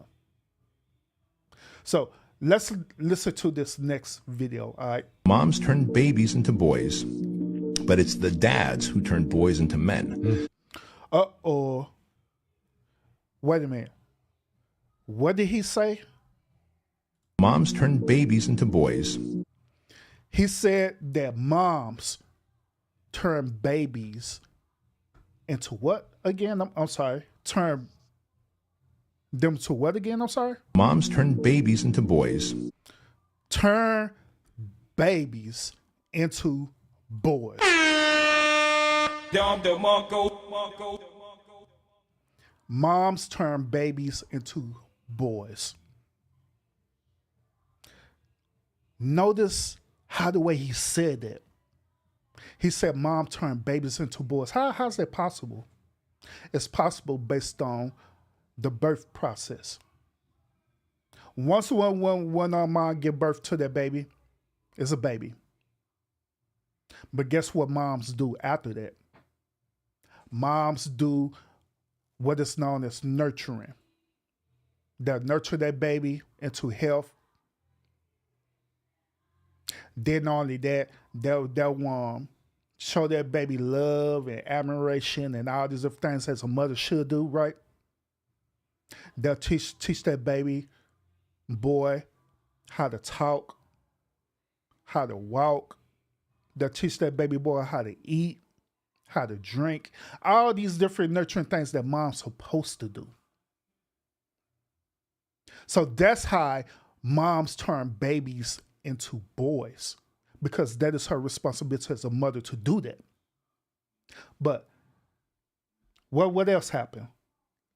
So let's listen to this next video, all right? Moms turn babies into boys, but it's the dads who turn boys into men. Uh-oh. Wait a minute. What did he say? Moms turn babies into boys. He said that moms turn babies into what again? I'm sorry. Turn them to what again? I'm sorry? Moms turn babies into boys. Turn babies into boys. Moms turn babies into boys. Notice how the way he said that. He said mom turned babies into boys. How's that possible? It's possible based on the birth process. Once when our mom give birth to that baby, it's a baby. But guess what moms do after that? Moms do what is known as nurturing. They'll nurture that baby into health. Then not only that, they'll show that baby love and admiration and all these other things as a mother should do, right? They'll teach that baby boy how to talk, how to walk. They'll teach that baby boy how to eat, how to drink, all these different nurturing things that mom's supposed to do. So that's how moms turn babies into boys, because that is her responsibility as a mother to do that. But what else happened?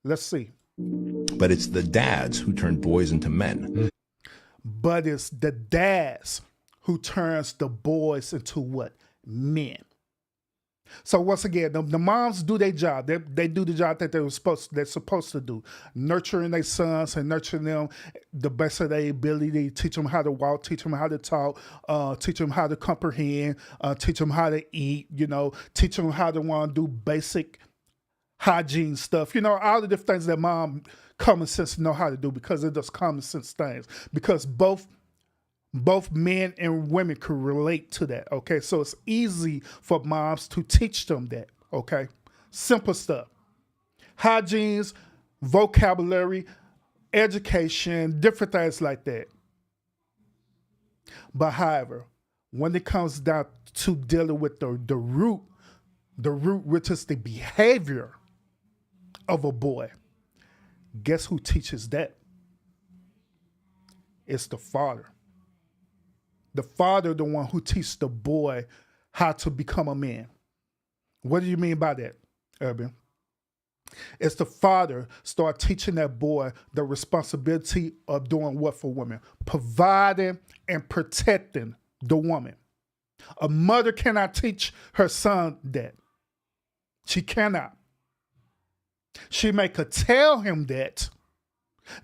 Let's see. But it's the dads who turn boys into men. But it's the dads who turns the boys into what? Men. So once again, the moms do their job. They do the job that they're supposed to do, nurturing their sons and nurturing them the best of their ability. Teach them how to walk, teach them how to talk, teach them how to comprehend, teach them how to eat. Teach them how to want to do basic hygiene stuff. All the different things that mom common sense know how to do, because it does common sense things. Because both men and women can relate to that, okay? So it's easy for moms to teach them that, okay? Simple stuff. Hygienes, vocabulary, education, different things like that. But however, when it comes down to dealing with the root, which is the behavior of a boy, guess who teaches that? It's the father. The father, the one who teaches the boy how to become a man. What do you mean by that, Urban? It's the father start teaching that boy the responsibility of doing what for women? Providing and protecting the woman. A mother cannot teach her son that. She cannot. She may could tell him that.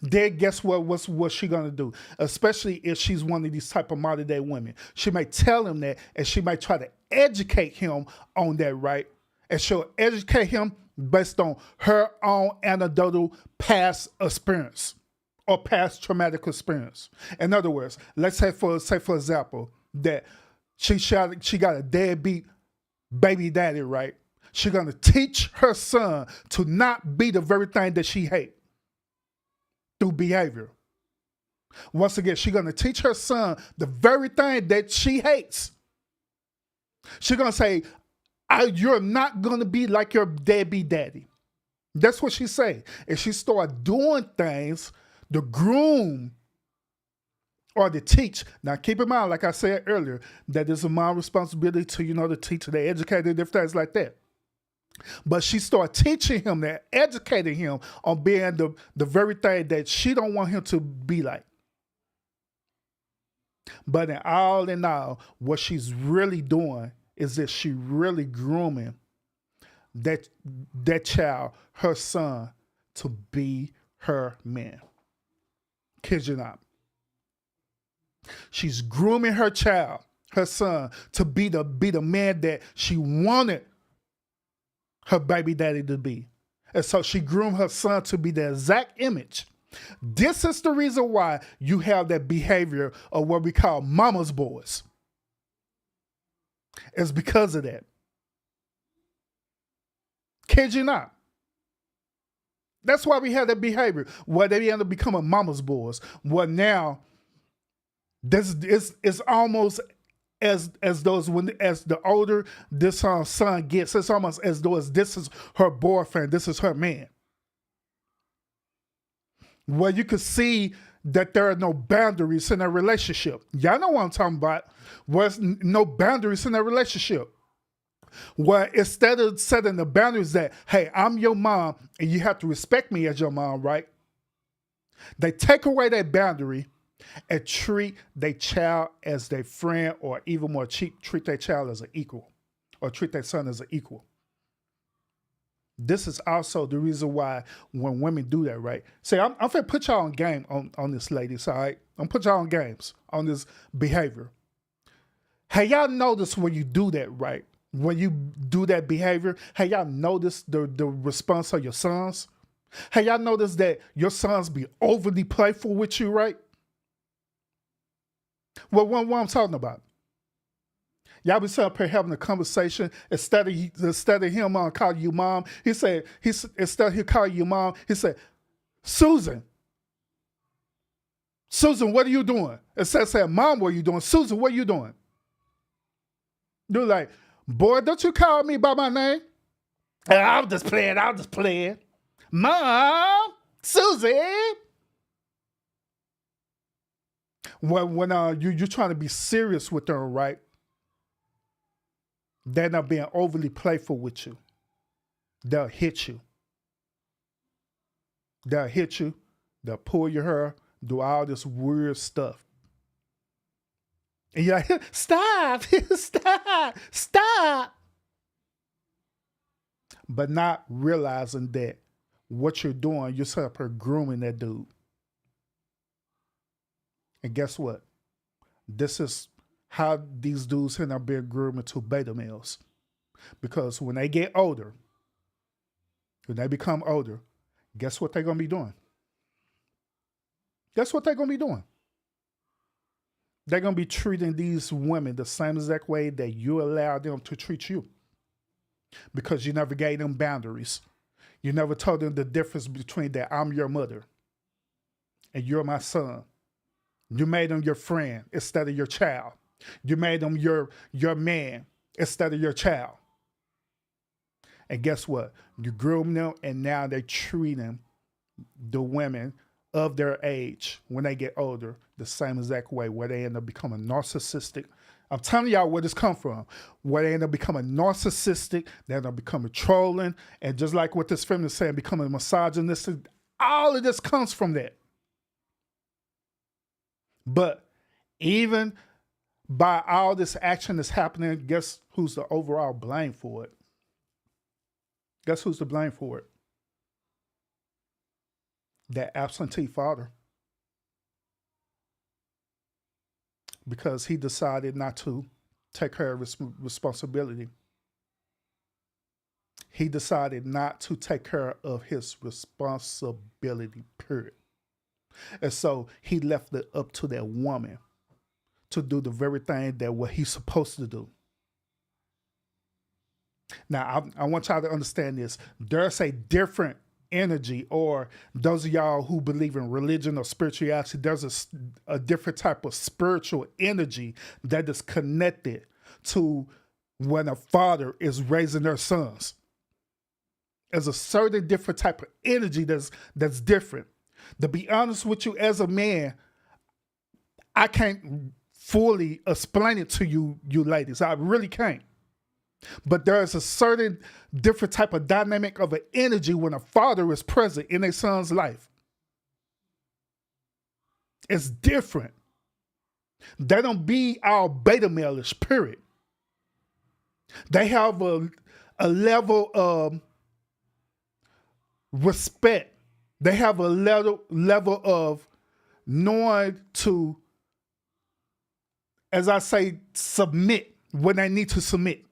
Then guess what? What's she gonna do? Especially if she's one of these type of modern day women. She may tell him that, and she may try to educate him on that, right? And she'll educate him based on her own anecdotal past experience or past traumatic experience. In other words, let's say for example that she got a deadbeat baby daddy, right? She's gonna teach her son to not be the very thing that she hates through behavior. Once again, she's gonna teach her son the very thing that she hates. She's gonna say, you're not gonna be like your deadbeat daddy. That's what she say. And she start doing things to groom or to teach. Now keep in mind, like I said earlier, that it's a mom's responsibility to, to teach, to educate, and different things like that. But she started teaching him that, educating him on being the very thing that she don't want him to be like. But in all, what she's really doing is that she really grooming that child, her son, to be her man. Kid you not. She's grooming her child, her son, to be the man that she wanted her baby daddy to be. And so she groomed her son to be the exact image. This is the reason why you have that behavior of what we call mama's boys. It's because of that. Kid you not. That's why we have that behavior where they end up becoming mama's boys. Well, now this is almost as the older this son gets, it's almost as though this is her boyfriend, this is her man. Where you can see that there are no boundaries in a relationship. Y'all know what I'm talking about. Where's no boundaries in a relationship. Where instead of setting the boundaries that, hey, I'm your mom and you have to respect me as your mom, right? They take away that boundary and treat their child as their friend, or even more treat their child as an equal, or treat their son as an equal. This is also the reason why when women do that, right? Say, I'm finna put y'all on game on this, ladies, all right? I'm put y'all on games on this behavior. Hey, y'all notice when you do that, right? When you do that behavior, hey, y'all notice the response of your sons? Hey, y'all notice that your sons be overly playful with you, right? Well, what I'm talking about? Y'all be sitting up here having a conversation. Instead of him calling you mom, instead of he calling you mom, he said, Susan, what are you doing? Instead of saying, Mom, what are you doing? Susan, what are you doing? You're like, boy, don't you call me by my name? I'm just playing. Mom, Susie. When you're trying to be serious with them, right? They're not being overly playful with you. They'll hit you. They'll pull your hair, do all this weird stuff. And you're like, stop. But not realizing that what you're doing, you're set up here grooming that dude. And guess what? This is how these dudes end up being groomed to beta males. Because when they get older, when they become older, guess what they're going to be doing? They're going to be treating these women the same exact way that you allow them to treat you. Because you never gave them boundaries. You never told them the difference between that I'm your mother and you're my son. You made them your friend instead of your child. You made them your man instead of your child. And guess what? You groom them, and now they're treating the women of their age when they get older the same exact way, where they end up becoming narcissistic. I'm telling y'all where this come from. Where they end up becoming narcissistic, they end up becoming trolling, and just like what this feminist is saying, becoming misogynistic. All of this comes from that. But even by all this action that's happening, guess who's the overall blame for it? Guess who's to blame for it? That absentee father. Because he decided not to take care of responsibility. He decided not to take care of his responsibility, period. And so he left it up to that woman to do the very thing that what he's supposed to do. Now, I want y'all to understand this. There's a different energy, or those of y'all who believe in religion or spirituality, there's a different type of spiritual energy that is connected to when a father is raising their sons. There's a certain different type of energy that's different. To be honest with you, as a man, I can't fully explain it to you ladies. I really can't. But there is a certain different type of dynamic of an energy when a father is present in a son's life. It's different. They don't be all beta male-ish, period. They have a level of respect. They have a level of knowing to, as I say, submit when they need to submit.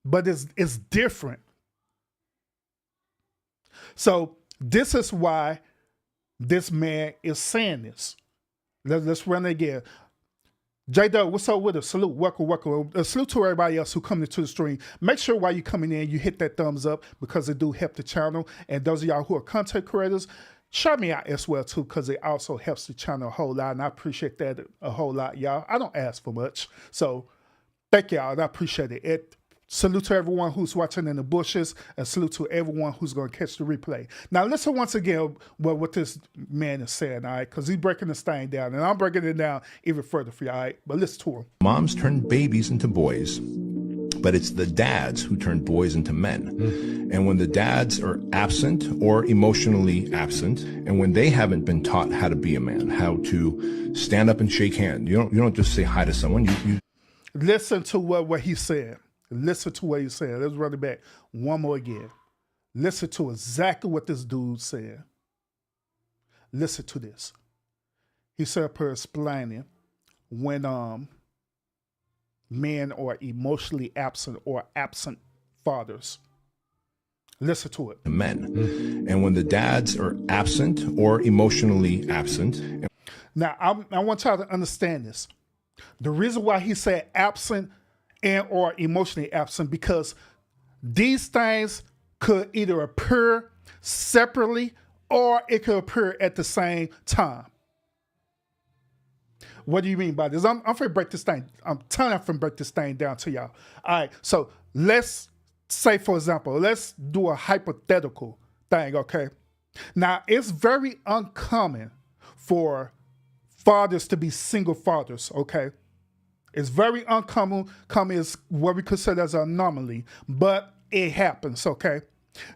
But it's different. So this is why this man is saying this. Let's run it again. J-Dub, what's up with us? Salute, welcome. Salute to everybody else who coming into the stream. Make sure while you're coming in, you hit that thumbs up because it do help the channel. And those of y'all who are content creators, shout me out as well too, because it also helps the channel a whole lot. And I appreciate that a whole lot, y'all. I don't ask for much. So thank y'all, and I appreciate it. Salute to everyone who's watching in the bushes, and salute to everyone who's going to catch the replay. Now, listen once again what this man is saying, all right? Because he's breaking this thing down, and I'm breaking it down even further for you, all right? But listen to him. Moms turn babies into boys, but it's the dads who turn boys into men. And when the dads are absent or emotionally absent, and when they haven't been taught how to be a man, how to stand up and shake hands, you don't just say hi to someone. You listen to what he said. Listen to what he's saying. Let's run it back one more again. Listen to exactly what this dude said. Listen to this. He said per explaining when men are emotionally absent or absent fathers. Listen to it. Men. And when the dads are absent or emotionally absent. Now, I want y'all to understand this. The reason why he said absent and or emotionally absent, because these things could either appear separately or it could appear at the same time. What do you mean by this? I'm going to break this thing. I'm telling you, I'm break this thing down to y'all. All right, so let's say, for example, let's do a hypothetical thing, okay? Now, it's very uncommon for fathers to be single fathers, okay? It's very uncommon. Is what we consider as an anomaly, but it happens, okay?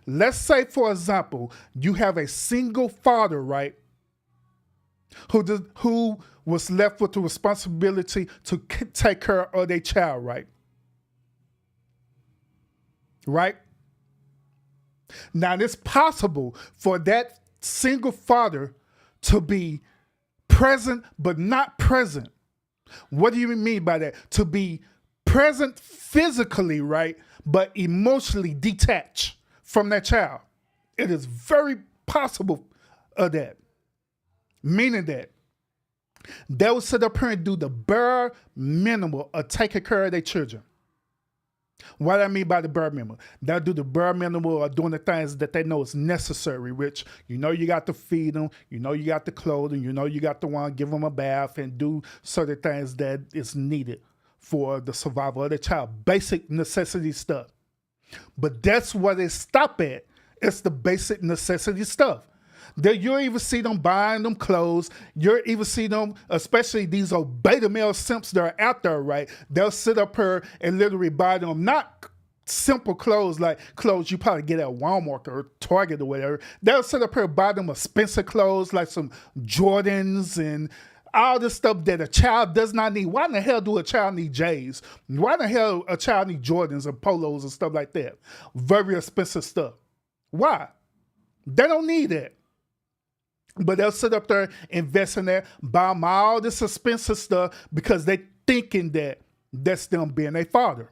Let's say, for example, you have a single father, right, who was left with the responsibility to take care of their child, right? Right? Now, it's possible for that single father to be present but not present. What do you mean by that? To be present physically, right, but emotionally detached from that child. It is very possible of that. Meaning that they will sit up here and do the bare minimum of taking care of their children. What I mean by the bare minimum, they'll do the bare minimum of doing the things that they know is necessary, which you got to feed them, you got to clothe them, you got to want to give them a bath and do certain things that is needed for the survival of the child. Basic necessity stuff. But that's where they stop at. It's the basic necessity stuff. You'll even see them buying them clothes. You'll even see them, especially these old beta male simps that are out there, right? They'll sit up here and literally buy them, not simple clothes like clothes you probably get at Walmart or Target or whatever. They'll sit up here and buy them expensive clothes like some Jordans and all this stuff that a child does not need. Why in the hell do a child need J's? Why in the hell a child need Jordans and polos and stuff like that? Very expensive stuff. Why? They don't need that. But they'll sit up there, invest in that, buy them all this expensive stuff because they thinking that that's them being a father.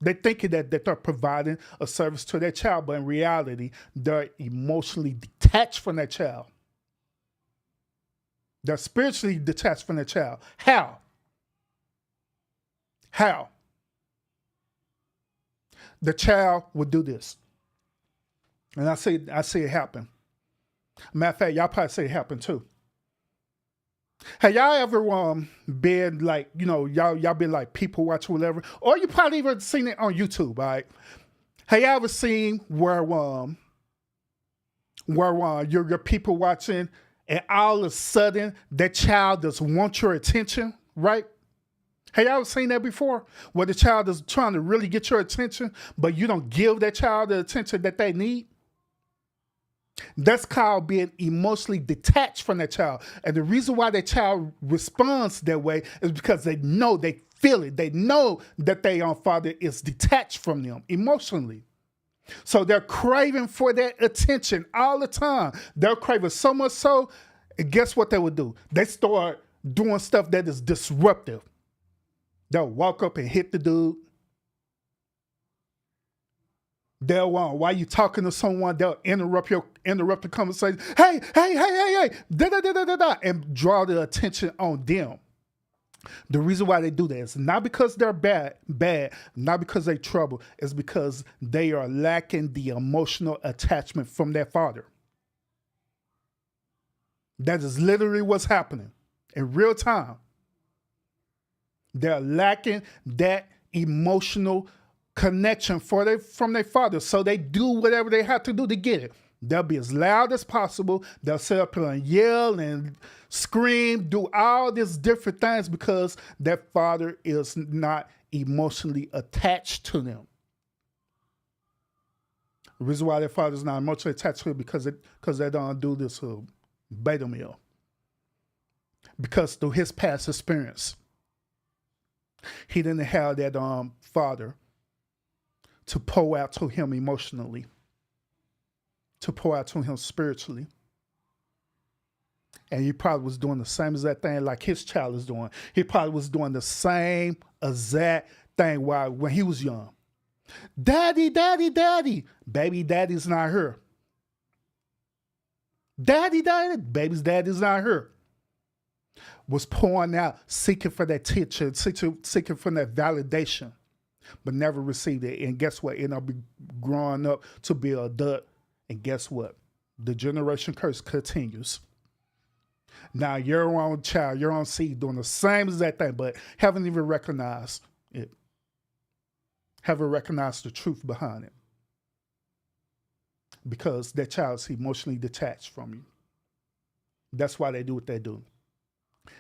They thinking that they're providing a service to their child, but in reality, they're emotionally detached from their child. They're spiritually detached from their child. How? How? The child would do this. And I see it happen. Matter of fact, y'all probably see it happen too. Have y'all ever been like, y'all been like people watching whatever, or you probably even seen it on YouTube, right? Have y'all ever seen where you're people watching, and all of a sudden that child doesn't want your attention, right? Have y'all ever seen that before? Where the child is trying to really get your attention, but you don't give that child the attention that they need? That's called being emotionally detached from that child. And the reason why that child responds that way is because they know, they feel it. They know that their own father is detached from them emotionally. So they're craving for that attention all the time. They're craving so much so, and guess what they would do? They start doing stuff that is disruptive. They'll walk up and hit the dude. They'll while you talking to someone, they'll interrupt the conversation. Hey, da da da da da da, and draw the attention on them. The reason why they do that is not because they're bad, not because they're trouble. It's because they are lacking the emotional attachment from their father. That is literally what's happening in real time. They're lacking that emotional connection from their father. So they do whatever they have to do to get it. They'll be as loud as possible. They'll sit up here and yell and scream, do all these different things because their father is not emotionally attached to them. The reason why their father is not emotionally attached to them because they don't do this beta meal. Because through his past experience, he didn't have that father to pour out to him emotionally, to pour out to him spiritually. And he probably was doing the same exact thing like his child is doing. He probably was doing the same exact thing when he was young. Daddy, daddy, daddy. Baby daddy's not here. Daddy, daddy. Baby's daddy's not here. Was pouring out, seeking for that attention, seeking for that validation, but never received it. And guess what? Ended up growing up to be an adult. And guess what? The generation curse continues. Now your own child, your own seed doing the same exact thing, but haven't even recognized it. Haven't recognized the truth behind it. Because that child is emotionally detached from you. That's why they do what they do.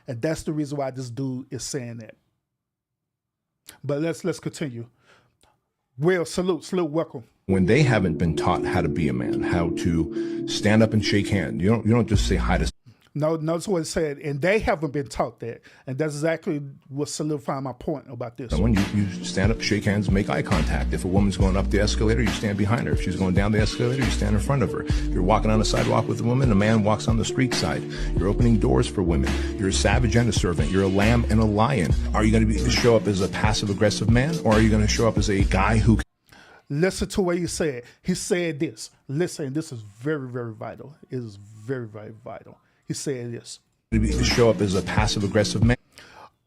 And that's the reason why this dude is saying that. But let's continue. Will, salute, welcome. When they haven't been taught how to be a man, how to stand up and shake hands, you don't just say hi to. No, notice what it said, and they haven't been taught that. And that's exactly what solidified my point about this. When you stand up, shake hands, make eye contact. If a woman's going up the escalator, you stand behind her. If she's going down the escalator, you stand in front of her. You're walking on the sidewalk with a woman, a man walks on the street side. You're opening doors for women. You're a savage and a servant. You're a lamb and a lion. Are you going to show up as a passive-aggressive man, or are you going to show up as a guy who... Listen to what he said. He said this. Listen, this is very, very vital. It is very, very vital. He said this. Show up as a passive-aggressive man.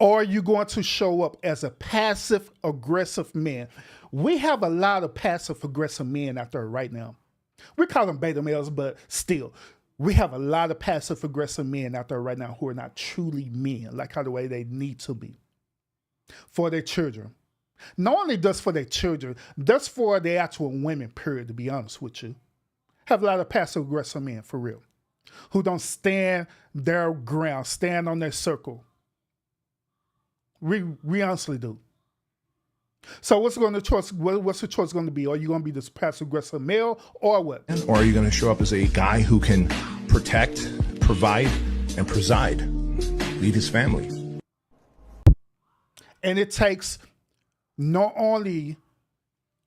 Or are you going to show up as a passive-aggressive man? We have a lot of passive-aggressive men out there right now. We call them beta males, but still, we have a lot of passive-aggressive men out there right now who are not truly men, like how the way they need to be for their children. Not only just for their children, just for the actual women, period, to be honest with you. Have a lot of passive-aggressive men, for real, who don't stand their ground, stand on their circle. We honestly do. So what's the choice going to be? Are you going to be this passive-aggressive male or what? Or are you going to show up as a guy who can protect, provide, and preside, lead his family? And it takes not only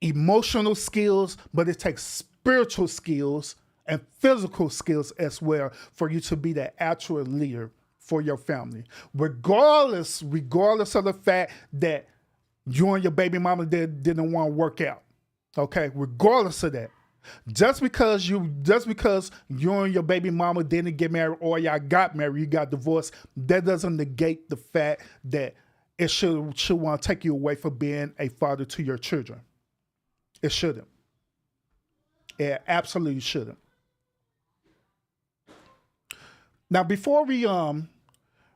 emotional skills, but it takes spiritual skills and physical skills as well for you to be the actual leader for your family. Regardless of the fact that you and your baby mama didn't want to work out. Okay, regardless of that. Just because you and your baby mama didn't get married or y'all got married, you got divorced, that doesn't negate the fact that it should want to take you away from being a father to your children. It shouldn't. It absolutely shouldn't. Now, before we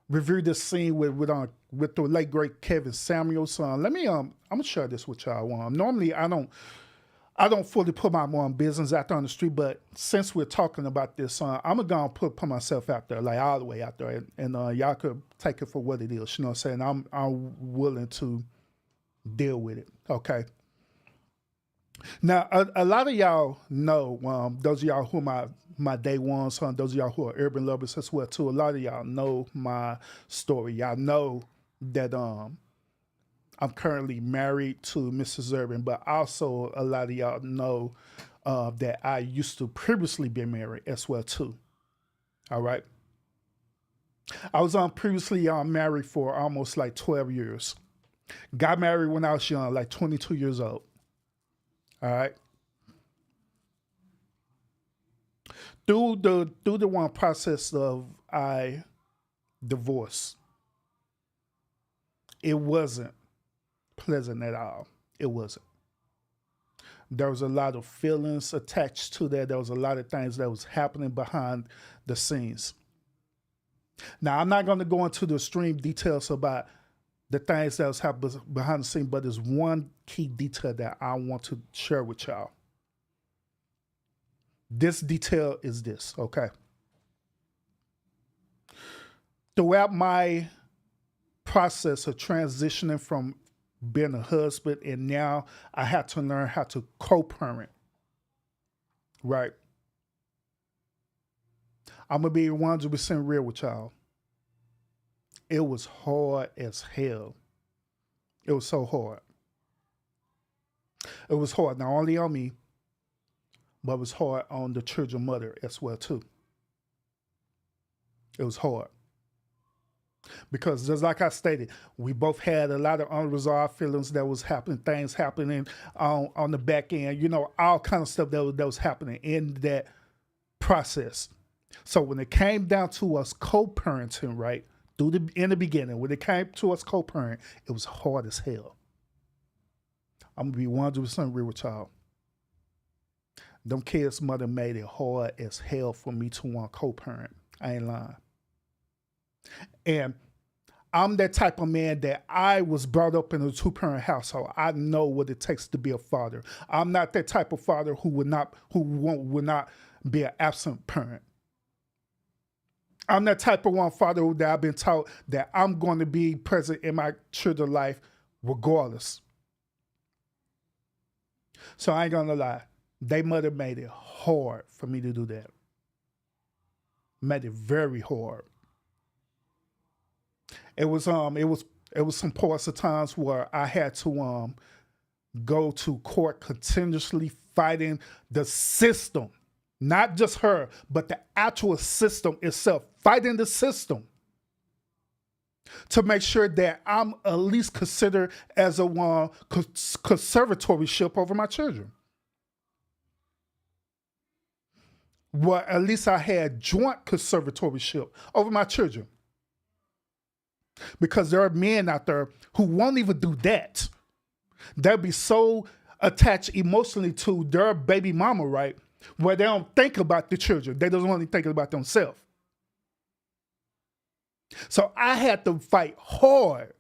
review this scene with the late great Kevin Samuels, let me I'm gonna share this with y'all. Normally, I don't fully put my business out there on the street, but since we're talking about this, I'm gonna put myself out there, like all the way out there, and y'all could take it for what it is. You know what I'm saying? I'm willing to deal with it. Okay. Now, a lot of y'all know, those of y'all who are my day ones, those of y'all who are urban lovers as well too, a lot of y'all know my story. Y'all know that I'm currently married to Mrs. Urban, but also a lot of y'all know that I used to previously be married as well too. All right. I was previously married for almost like 12 years. Got married when I was young, like 22 years old. All right. Through the one process of I divorced, it wasn't pleasant at all. It wasn't. There was a lot of feelings attached to that. There was a lot of things that was happening behind the scenes. Now, I'm not going to go into the extreme details about the things that was happening behind the scene, but there's one key detail that I want to share with y'all. This detail is this, okay? Throughout my process of transitioning from being a husband, and now I had to learn how to co-parent, right? I'm going to be 100% real with y'all. It was hard as hell. It was so hard. It was hard not only on me, but it was hard on the children's mother as well too. It was hard. Because just like I stated, we both had a lot of unresolved feelings that was happening, things happening on the back end, you know, all kind of stuff that was happening in that process. So when it came down to us co-parenting, right, in the beginning, when it came to us co-parent, it was hard as hell. I'm going to be 100% real with y'all. Them kids' mother made it hard as hell for me to want co-parent. I ain't lying. And I'm that type of man that I was brought up in a two-parent household. I know what it takes to be a father. I'm not that type of father who would not be an absent parent. I'm that type of one father that I've been taught that I'm going to be present in my children's life regardless. So I ain't gonna lie. They mother made it hard for me to do that. Made it very hard. It was some parts of times where I had to go to court continuously fighting the system. Not just her, but the actual system itself. Fighting the system. To make sure that I'm at least considered as a conservatorship over my children. Well, at least I had joint conservatorship over my children. Because there are men out there who won't even do that. They'll be so attached emotionally to their baby mama, right? Where they don't think about the children. They don't only think about themselves. So I had to fight hard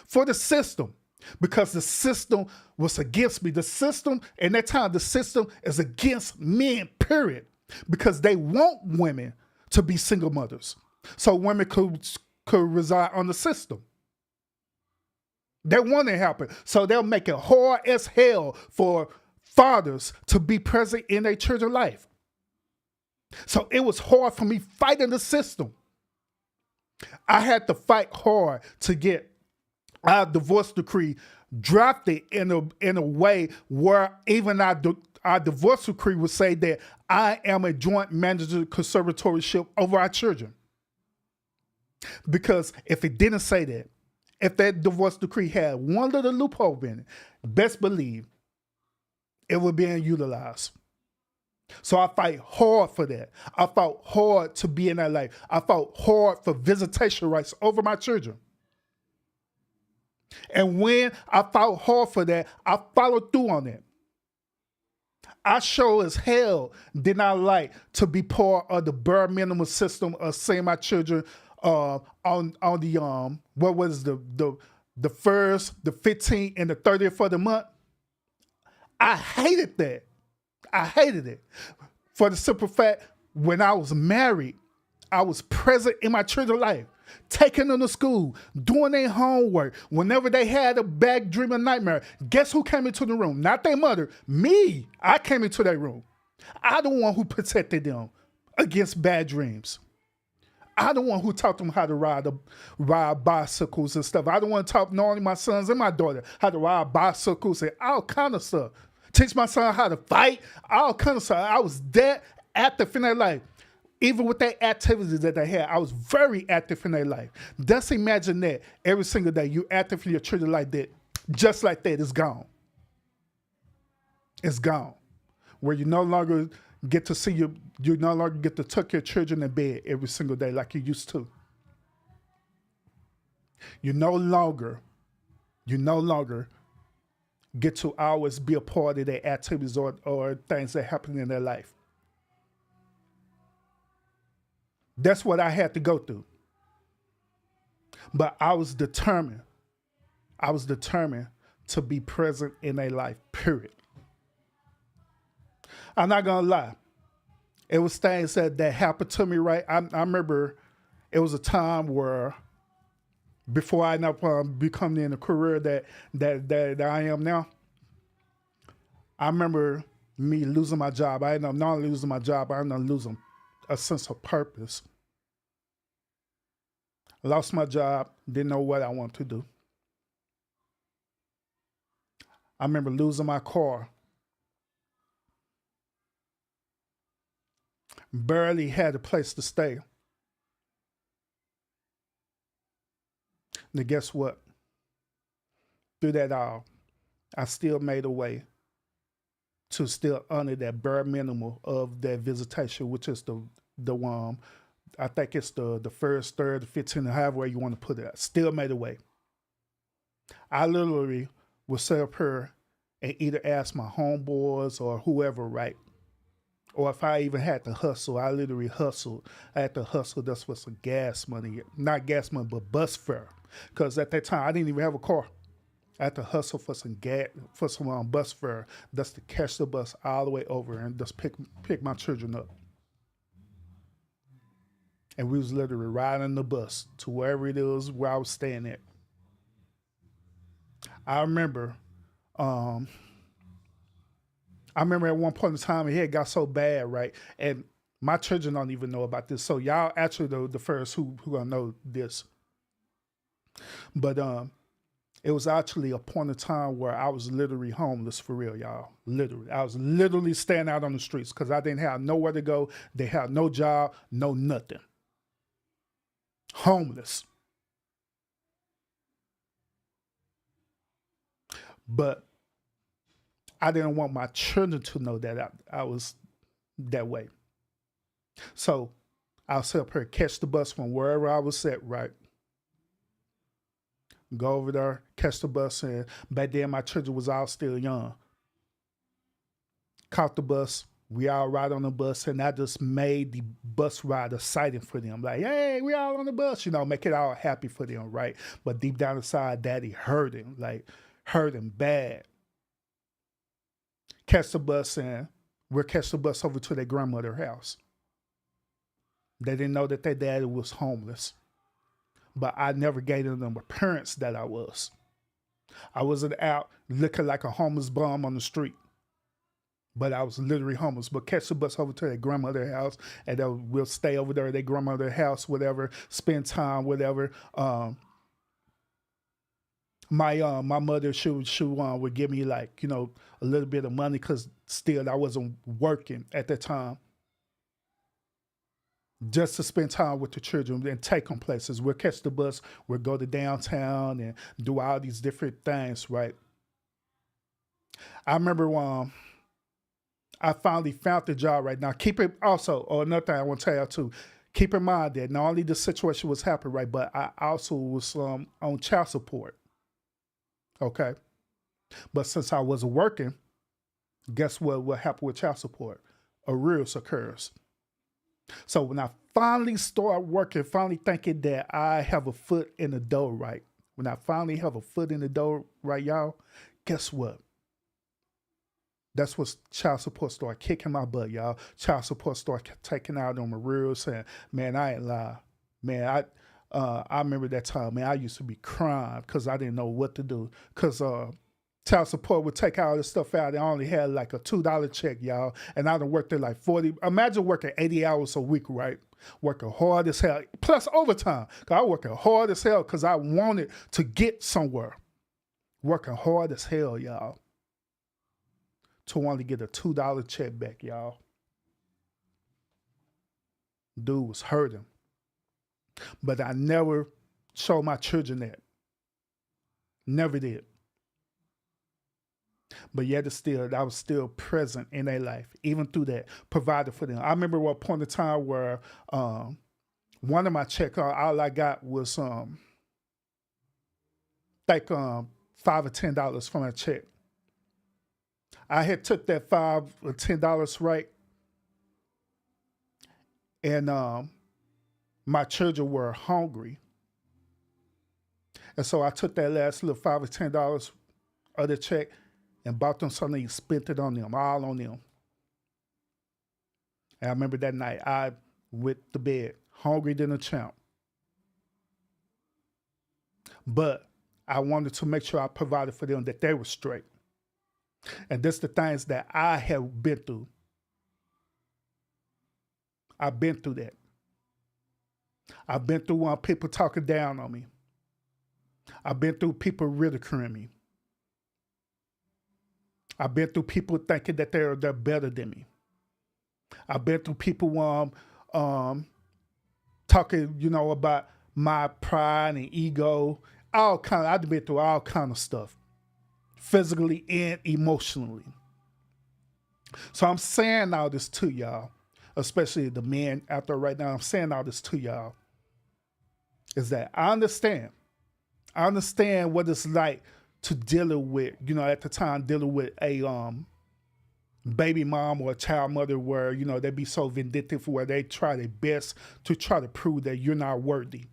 for the system because the system was against me. The system, in that time, the system is against men, period. Because they want women to be single mothers. So women could reside on the system. They want it to happen. So they'll make it hard as hell for fathers to be present in their children's life. So it was hard for me fighting the system. I had to fight hard to get our divorce decree drafted in a way where even our divorce decree would say that I am a joint manager conservatorship over our children. Because if it didn't say that, if that divorce decree had one little loophole in it, best believe it would be utilized. So I fight hard for that. I fought hard to be in that life. I fought hard for visitation rights over my children. And when I fought hard for that, I followed through on it. I sure as hell did not like to be part of the bare minimum system of seeing my children on the what was the first, the 15th, and the 30th of the month. I hated that. I hated it. For the simple fact, when I was married, I was present in my children's life, taking them to school, doing their homework. Whenever they had a bad dream or nightmare, guess who came into the room? Not their mother, me. I came into their room. I the one who protected them against bad dreams. I the one who taught them how to ride bicycles and stuff. I the one taught not only my sons and my daughter how to ride bicycles and all kind of stuff. Teach my son how to fight, all kind of stuff. I was that active in their life. Even with their activities that they had, I was very active in their life. Just imagine that every single day you active in your children like that, just like that, it's gone. It's gone. Where you no longer get to see you no longer get to tuck your children in bed every single day like you used to. You no longer get to always be a part of their activities or things that happen in their life. That's what I had to go through. But I was determined. To be present in their life, period. I'm not going to lie. It was things that happened to me, right? I remember it was a time where before I ended up becoming in the career that I am now, I remember me losing my job. I ended up not losing my job, I ended up losing a sense of purpose. Lost my job, didn't know what I wanted to do. I remember losing my car. Barely had a place to stay. Now guess what? Through that all, I still made a way to still honor that bare minimum of that visitation, which is the one, I think it's the first, third, the 15th, however you want to put it. I still made a way. I literally would sit up here and either ask my homeboys or whoever, right? Or if I even had to hustle, I literally hustled. I had to hustle just for some gas money. Not gas money, but bus fare. Because at that time, I didn't even have a car. I had to hustle for some gas, for some bus fare, just to catch the bus all the way over and just pick my children up. And we was literally riding the bus to wherever it is where I was staying at. I remember at one point in time, it had got so bad, right? And my children don't even know about this. So y'all actually the first who gonna know this. But it was actually a point in time where I was literally homeless for real, y'all. Literally. I was literally staying out on the streets because I didn't have nowhere to go. They had no job, no nothing. Homeless. But I didn't want my children to know that I was that way. So I'll sit up here, catch the bus from wherever I was at, right? Go over there, catch the bus, and back then my children was all still young. Caught the bus, we all ride on the bus, and I just made the bus ride exciting for them. Like, hey, we all on the bus, make it all happy for them, right? But deep down inside, Daddy hurting bad. Catch the bus, and we'll catch the bus over to their grandmother's house. They didn't know that their daddy was homeless. But I never gave them appearance that I was. I wasn't out looking like a homeless bum on the street. But I was literally homeless. But catch the bus over to their grandmother's house, and we'll stay over there at their grandmother's house, whatever, spend time, whatever. my mother, she would give me like, a little bit of money because still I wasn't working at that time, just to spend time with the children and take them places. We'll catch the bus, we'll go to downtown and do all these different things, right? I remember when I finally found the job right now. Keep it also, or another thing I want to tell you too, keep in mind that not only the situation was happening, right, but I also was on child support. Okay. But since I wasn't working, guess what happened with child support? Arrears occurs. So when I finally start working, finally thinking that I have a foot in the door, right? When I finally have a foot in the door, right, y'all, guess what? That's what child support started kicking my butt, y'all. Child support started taking out on my arrears, and man, I ain't lie. Man, I remember that time, man, I used to be crying because I didn't know what to do. Because child support would take all this stuff out. I only had like a $2 check, y'all. And I done worked there like 40. Imagine working 80 hours a week, right? Working hard as hell. Plus overtime. Because I working hard as hell because I wanted to get somewhere. Working hard as hell, y'all. To only get a $2 check back, y'all. Dude was hurting. But I never showed my children that. Never did. But yet I was still present in their life, even through that, provided for them. I remember one point in time where one of my checks, all I got was like $5 or $10 from a check. I had took that $5 or $10, right? And my children were hungry. And so I took that last little $5 or $10 of the check and bought them something and spent it on them, all on them. And I remember that night, I went to bed, hungry than a champ. But I wanted to make sure I provided for them, that they were straight. And that's the things that I have been through. I've been through that. I've been through people talking down on me. I've been through people ridiculing me. I've been through people thinking that they're better than me. I've been through people talking, about my pride and ego. I've been through all kind of stuff, physically and emotionally. So I'm saying all this to y'all, especially the men out there right now. I'm saying all this to y'all is that I understand what it's like to dealing with, at the time, dealing with a baby mom or a child mother where, they be so vindictive, where they try their best to try to prove that you're not worthy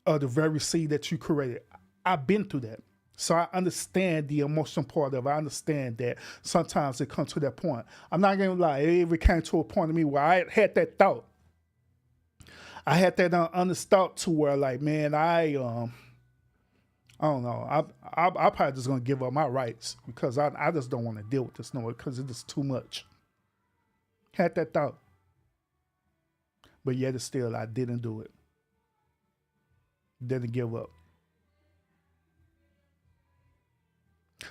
of the very seed that you created. I've been through that. So I understand the emotional part of it. I understand that sometimes it comes to that point. I'm not going to lie. It even came to a point of me where I had that thought. I had that honest thought to where, like, man, I don't know. I'm probably just going to give up my rights because I just don't want to deal with this no more because it is too much. Had that thought. But yet still, I didn't do it. Didn't give up.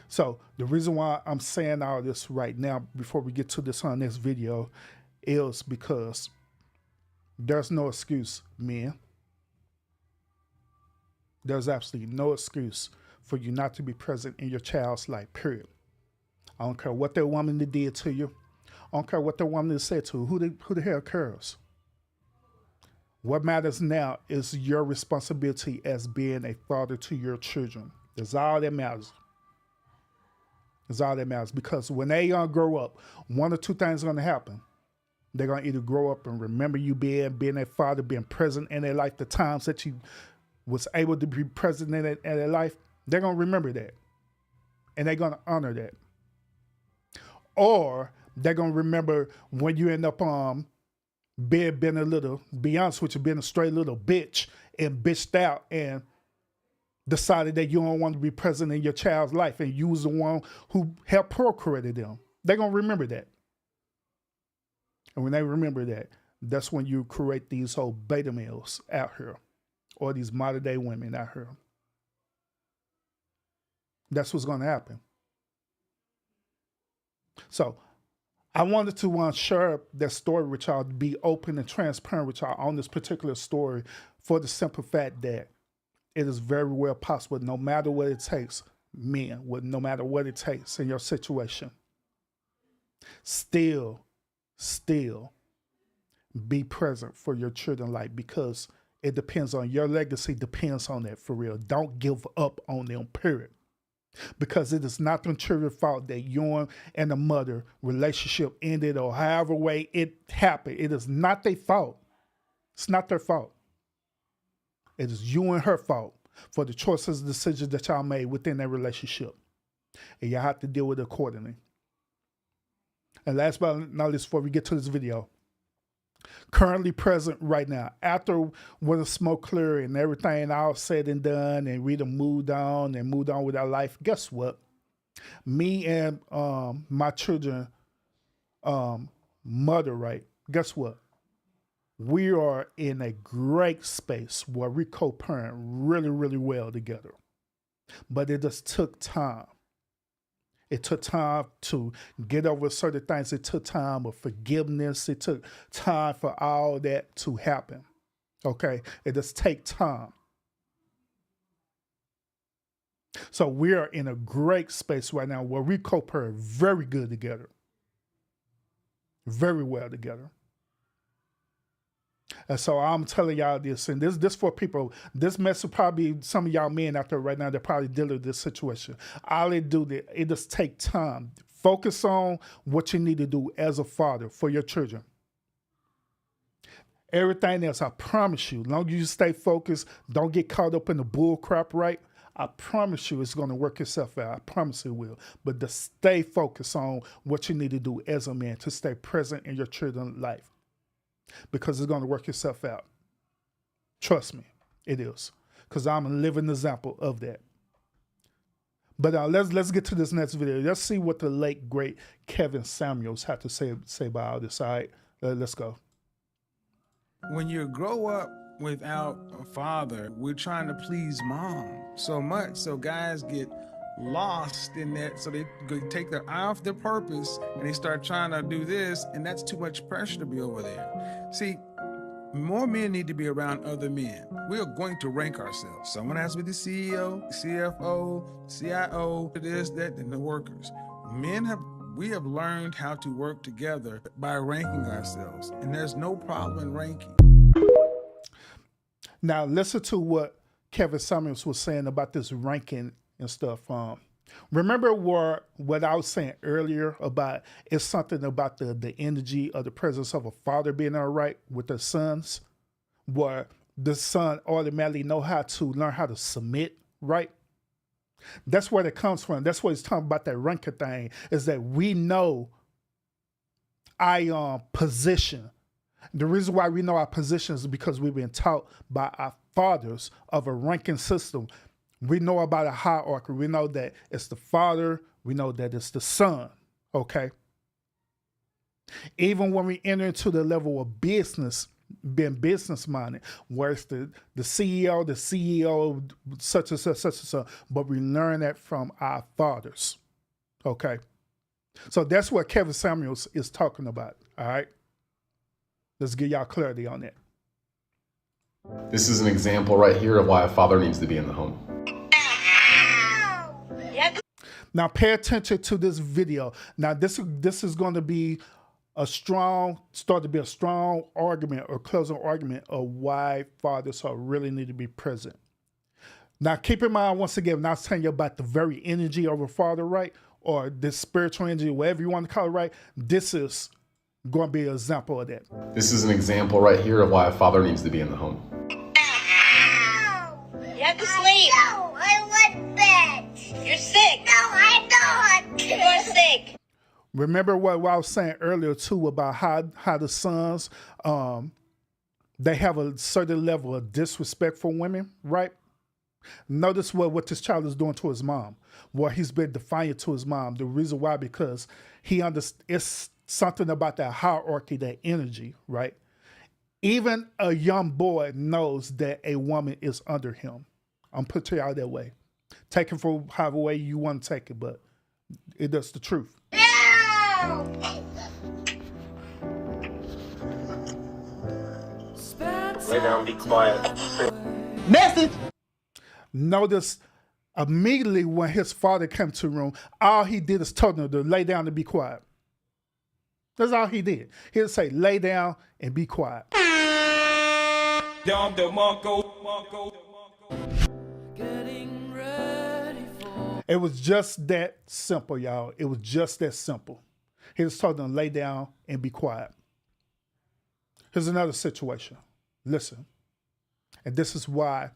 So the reason why I'm saying all this right now before we get to this next video is because there's no excuse, men. There's absolutely no excuse for you not to be present in your child's life, period. I don't care what that woman did to you. I don't care what that woman said to you. Who the hell cares? What matters now is your responsibility as being a father to your children. That's all that matters. That's all that matters. Because when they grow up, one or two things are going to happen. They're going to either grow up and remember you being a father, being present in their life, the times that you was able to be present in their life. They're going to remember that. And they're going to honor that. Or they're going to remember when you end up being a little, be honest with you, being a straight little bitch and bitched out and decided that you don't want to be present in your child's life and you was the one who helped procreate them. They're going to remember that. And when they remember that, that's when you create these whole beta males out here or these modern day women out here. That's what's going to happen. So I wanted to share that story with y'all, to be open and transparent with y'all on this particular story, for the simple fact that it is very well possible, no matter what it takes, men, no matter what it takes in your situation, still be present for your children's life, because it depends on your legacy, depends on that, for real. Don't give up on them, period. Because it is not the children's fault that you and the mother relationship ended, or however way it happened. It is not their fault. It's not their fault. It is you and her fault for the choices and decisions that y'all made within that relationship. And y'all have to deal with it accordingly. And last but not least, before we get to this video, currently present right now, after when the smoke clear and everything all said and done, and we done moved on with our life, guess what? Me and my children mother, right? Guess what? We are in a great space where we co-parent really, really well together. But it just took time. It took time to get over certain things. It took time of forgiveness. It took time for all that to happen. Okay? It just takes time. So we are in a great space right now where we co-parent very good together. Very well together. And so I'm telling y'all this, and this for people, this message probably some of y'all men out there right now that probably dealing with this situation. All it do, it just take time. Focus on what you need to do as a father for your children. Everything else, I promise you, as long as you stay focused, don't get caught up in the bull crap, right? I promise you it's going to work itself out. I promise it will. But just stay focused on what you need to do as a man to stay present in your children's life. Because it's going to work itself out. Trust me, it is. Because I'm a living example of that. But let's get to this next video. Let's see what the late, great Kevin Samuels had to say about all this. All right, let's go. When you grow up without a father, we're trying to please mom so much. So guys get lost in that, so they take their eye off their purpose and they start trying to do this, and that's too much pressure to be over there. See, more men need to be around other men. We are going to rank ourselves. Someone has to be the CEO, CFO, CIO, this, that, and the workers. We have learned how to work together by ranking ourselves, and there's no problem in ranking. Now listen to what Kevin Samuels was saying about this ranking and stuff. Remember what I was saying earlier about it's something about the energy or the presence of a father being all right with their sons, where the son automatically learn how to submit, right? That's where it comes from. That's what he's talking about, that ranking thing, is that we know our position. The reason why we know our position is because we've been taught by our fathers of a ranking system. We know about a hierarchy. We know that it's the father. We know that it's the son, okay? Even when we enter into the level of business, being business-minded, where it's the CEO, such and such, but we learn that from our fathers, okay? So that's what Kevin Samuels is talking about, all right? Let's get y'all clarity on that. This is an example right here of why a father needs to be in the home. Now pay attention to this video. Now this is going to be a strong argument or closing argument of why fathers really need to be present. Now keep in mind, once again, when I was telling you about the very energy of a father, right? Or this spiritual energy, whatever you want to call it, right? This is going to be an example of that. This is an example right here of why a father needs to be in the home. You have to sleep. No, I want bed. You're sick. No, I'm not. You're sick. Remember what I was saying earlier too about how the sons, they have a certain level of disrespect for women, right? Notice what this child is doing to his mom. What he's been defiant to his mom. The reason why, because it's something about that hierarchy, that energy, right? Even a young boy knows that a woman is under him. I'm putting it out that way. Take it for however way you want to take it, but that's the truth. Lay down, be quiet. Message. Notice immediately when his father came to the room, all he did is told him to lay down and be quiet. That's all he did. He'll say, lay down and be quiet. It was just that simple, y'all. It was just that simple. He just told them, lay down and be quiet. Here's another situation. Listen. And this is why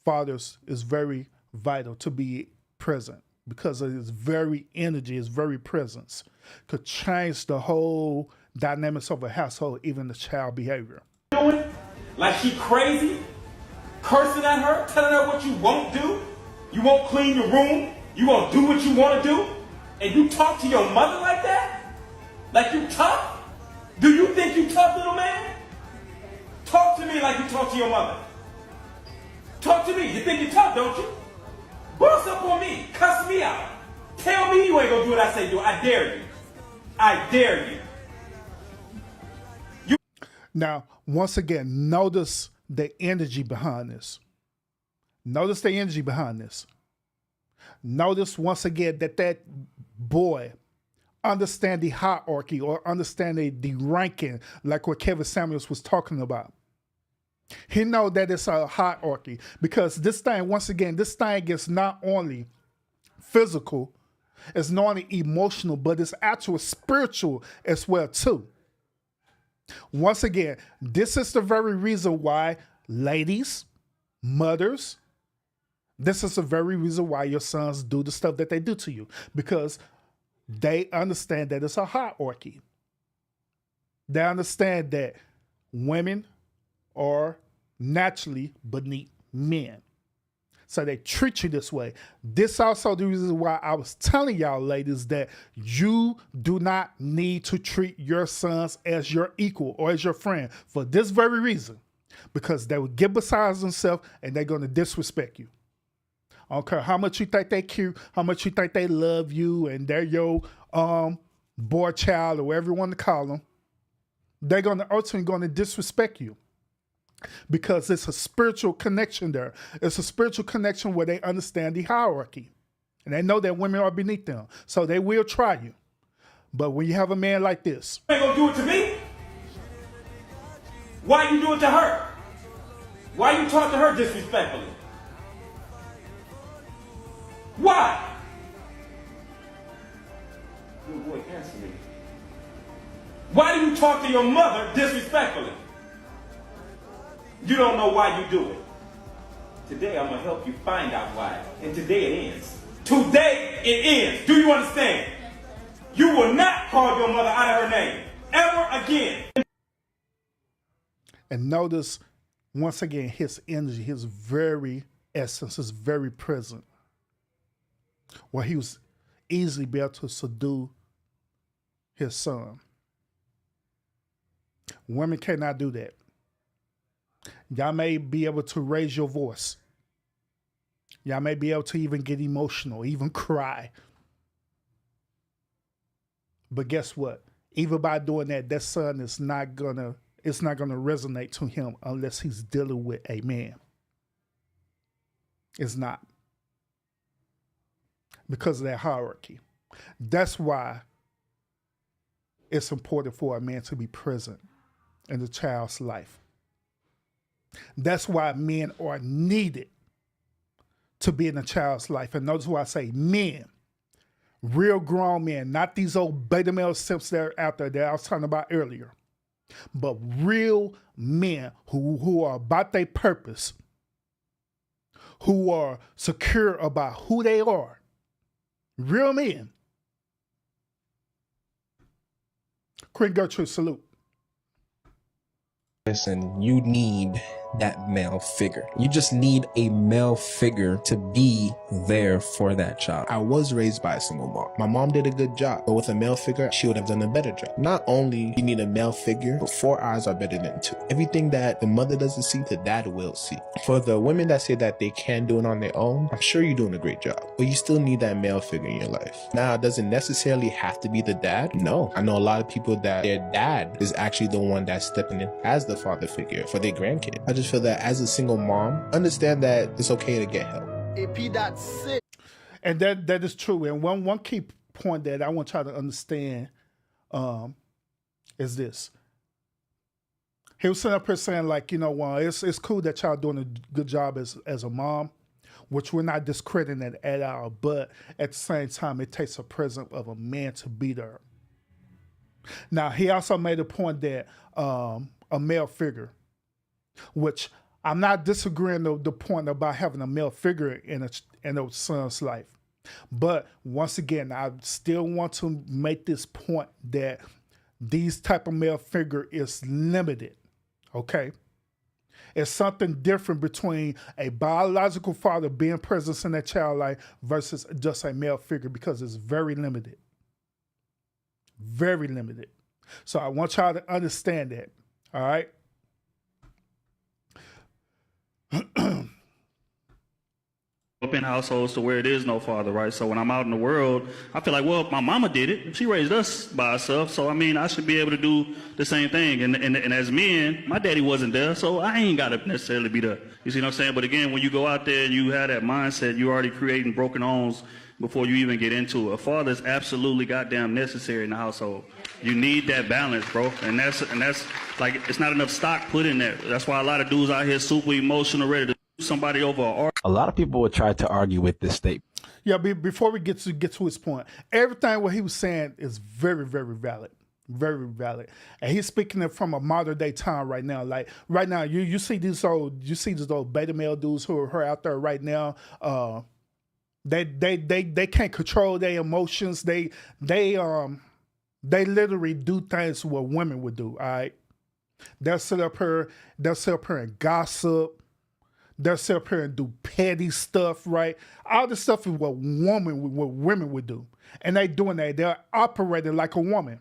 fathers is very vital to be present, because of his very energy, his very presence could change the whole dynamics of a household, even the child behavior. Like she crazy, cursing at her, telling her what you won't do. You won't clean your room. You won't do what you want to do. And you talk to your mother like that? Like you tough? Do you think you tough, little man? Talk to me like you talk to your mother. Talk to me. You think you tough, don't you? Boss up on me. Cuss me out. Tell me you ain't gonna do what I say do. I dare you. I dare you. Now, once again, notice the energy behind this. Notice the energy behind this. Notice once again that boy understand the hierarchy or understand the ranking, like what Kevin Samuels was talking about. He know that it's a hierarchy because this thing, once again, this thing is not only physical, it's not only emotional, but it's actual spiritual as well too. Once again, this is the very reason why ladies, mothers, this is the very reason why your sons do the stuff that they do to you, because they understand that it's a hierarchy. They understand that women are naturally beneath men. So they treat you this way. This also the reason why I was telling y'all ladies that you do not need to treat your sons as your equal or as your friend for this very reason. Because they will get beside themselves and they're going to disrespect you. I don't care how much you think they cute, how much you think they love you, and they're your boy child or whatever you want to call them. They're going to ultimately going to disrespect you. Because it's a spiritual connection there. It's a spiritual connection where they understand the hierarchy. And they know that women are beneath them. So they will try you. But when you have a man like this. You ain't gonna do it to me? Why you do it to her? Why you talk to her disrespectfully? Why? Little boy, answer me. Why do you talk to your mother disrespectfully? You don't know why you do it. Today I'm gonna help you find out why. And today it ends. Today it ends. Do you understand? You will not call your mother out of her name ever again. And notice, once again, his energy, his very essence is very present. Where he was easily be able to subdue his son. Women cannot do that. Y'all may be able to raise your voice. Y'all may be able to even get emotional, even cry. But guess what? Even by doing that, that son is not gonna, it's not gonna resonate to him unless he's dealing with a man. It's not. Because of that hierarchy. That's why it's important for a man to be present in the child's life. That's why men are needed to be in a child's life. And notice why I say men, real grown men, not these old beta male simps that are out there that I was talking about earlier, but real men who are about their purpose, who are secure about who they are. Real men. Queen Gertrude, salute. Listen, you need that male figure. You just need a male figure to be there for that child. I was raised by a single mom. My mom did a good job, but with a male figure, she would have done a better job. Not only you need a male figure, but 4 eyes are better than 2. Everything that the mother doesn't see, the dad will see. For the women that say that they can do it on their own, I'm sure you're doing a great job, but you still need that male figure in your life. Now, does it necessarily have to be the dad? No. I know a lot of people that their dad is actually the one that's stepping in as the father figure for their grandkid. I just feel that as a single mom, understand that it's okay to get help. And that is true. And one key point that I want y'all to understand is this. He was sitting up here saying, like, it's cool that y'all doing a good job as a mom, which we're not discrediting it at all. But at the same time, it takes a presence of a man to be there. Now, he also made a point that a male figure, which I'm not disagreeing the point about having a male figure in a son's life. But once again, I still want to make this point that these type of male figure is limited. Okay? It's something different between a biological father being present in that child life versus just a male figure, because it's very limited. Very limited. So I want y'all to understand that. All right? Up in households to where it is no father, right? So when I'm out in the world, I feel like, well, my mama did it. She raised us by herself. So, I mean, I should be able to do the same thing. And as men, my daddy wasn't there, so I ain't got to necessarily be there. You see what I'm saying? But again, when you go out there and you have that mindset, you're already creating broken homes before you even get into it. A father is absolutely goddamn necessary in the household. You need that balance, bro. And that's like, it's not enough stock put in there. That's why a lot of dudes out here super emotional, ready to somebody over. A lot of people would try to argue with this statement. Yeah, before we get to his point, everything what he was saying is very, very valid. Very valid. And he's speaking it from a modern day time right now. Like right now, you see these old beta male dudes who are out there right now. They can't control their emotions. They literally do things what women would do. All right. They'll sit up here and gossip. They'll sit up here and do petty stuff, right? All this stuff is what women would do. And they doing that. They're operating like a woman.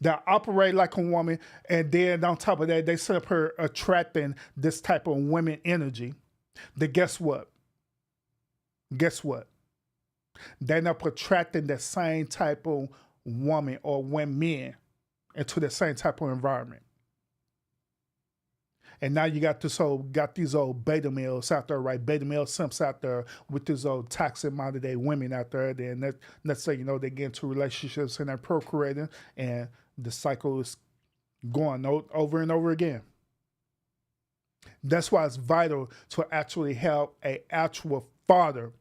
They operate like a woman, and then on top of that, they sit up here attracting this type of women energy. Then guess what? They end up attracting the same type of woman or women into the same type of environment. And now you got these old beta males out there, right? Beta male simps out there with these old toxic modern day women out there. Then let's say, they get into relationships and they're procreating, and the cycle is going over and over again. That's why it's vital to actually have an actual father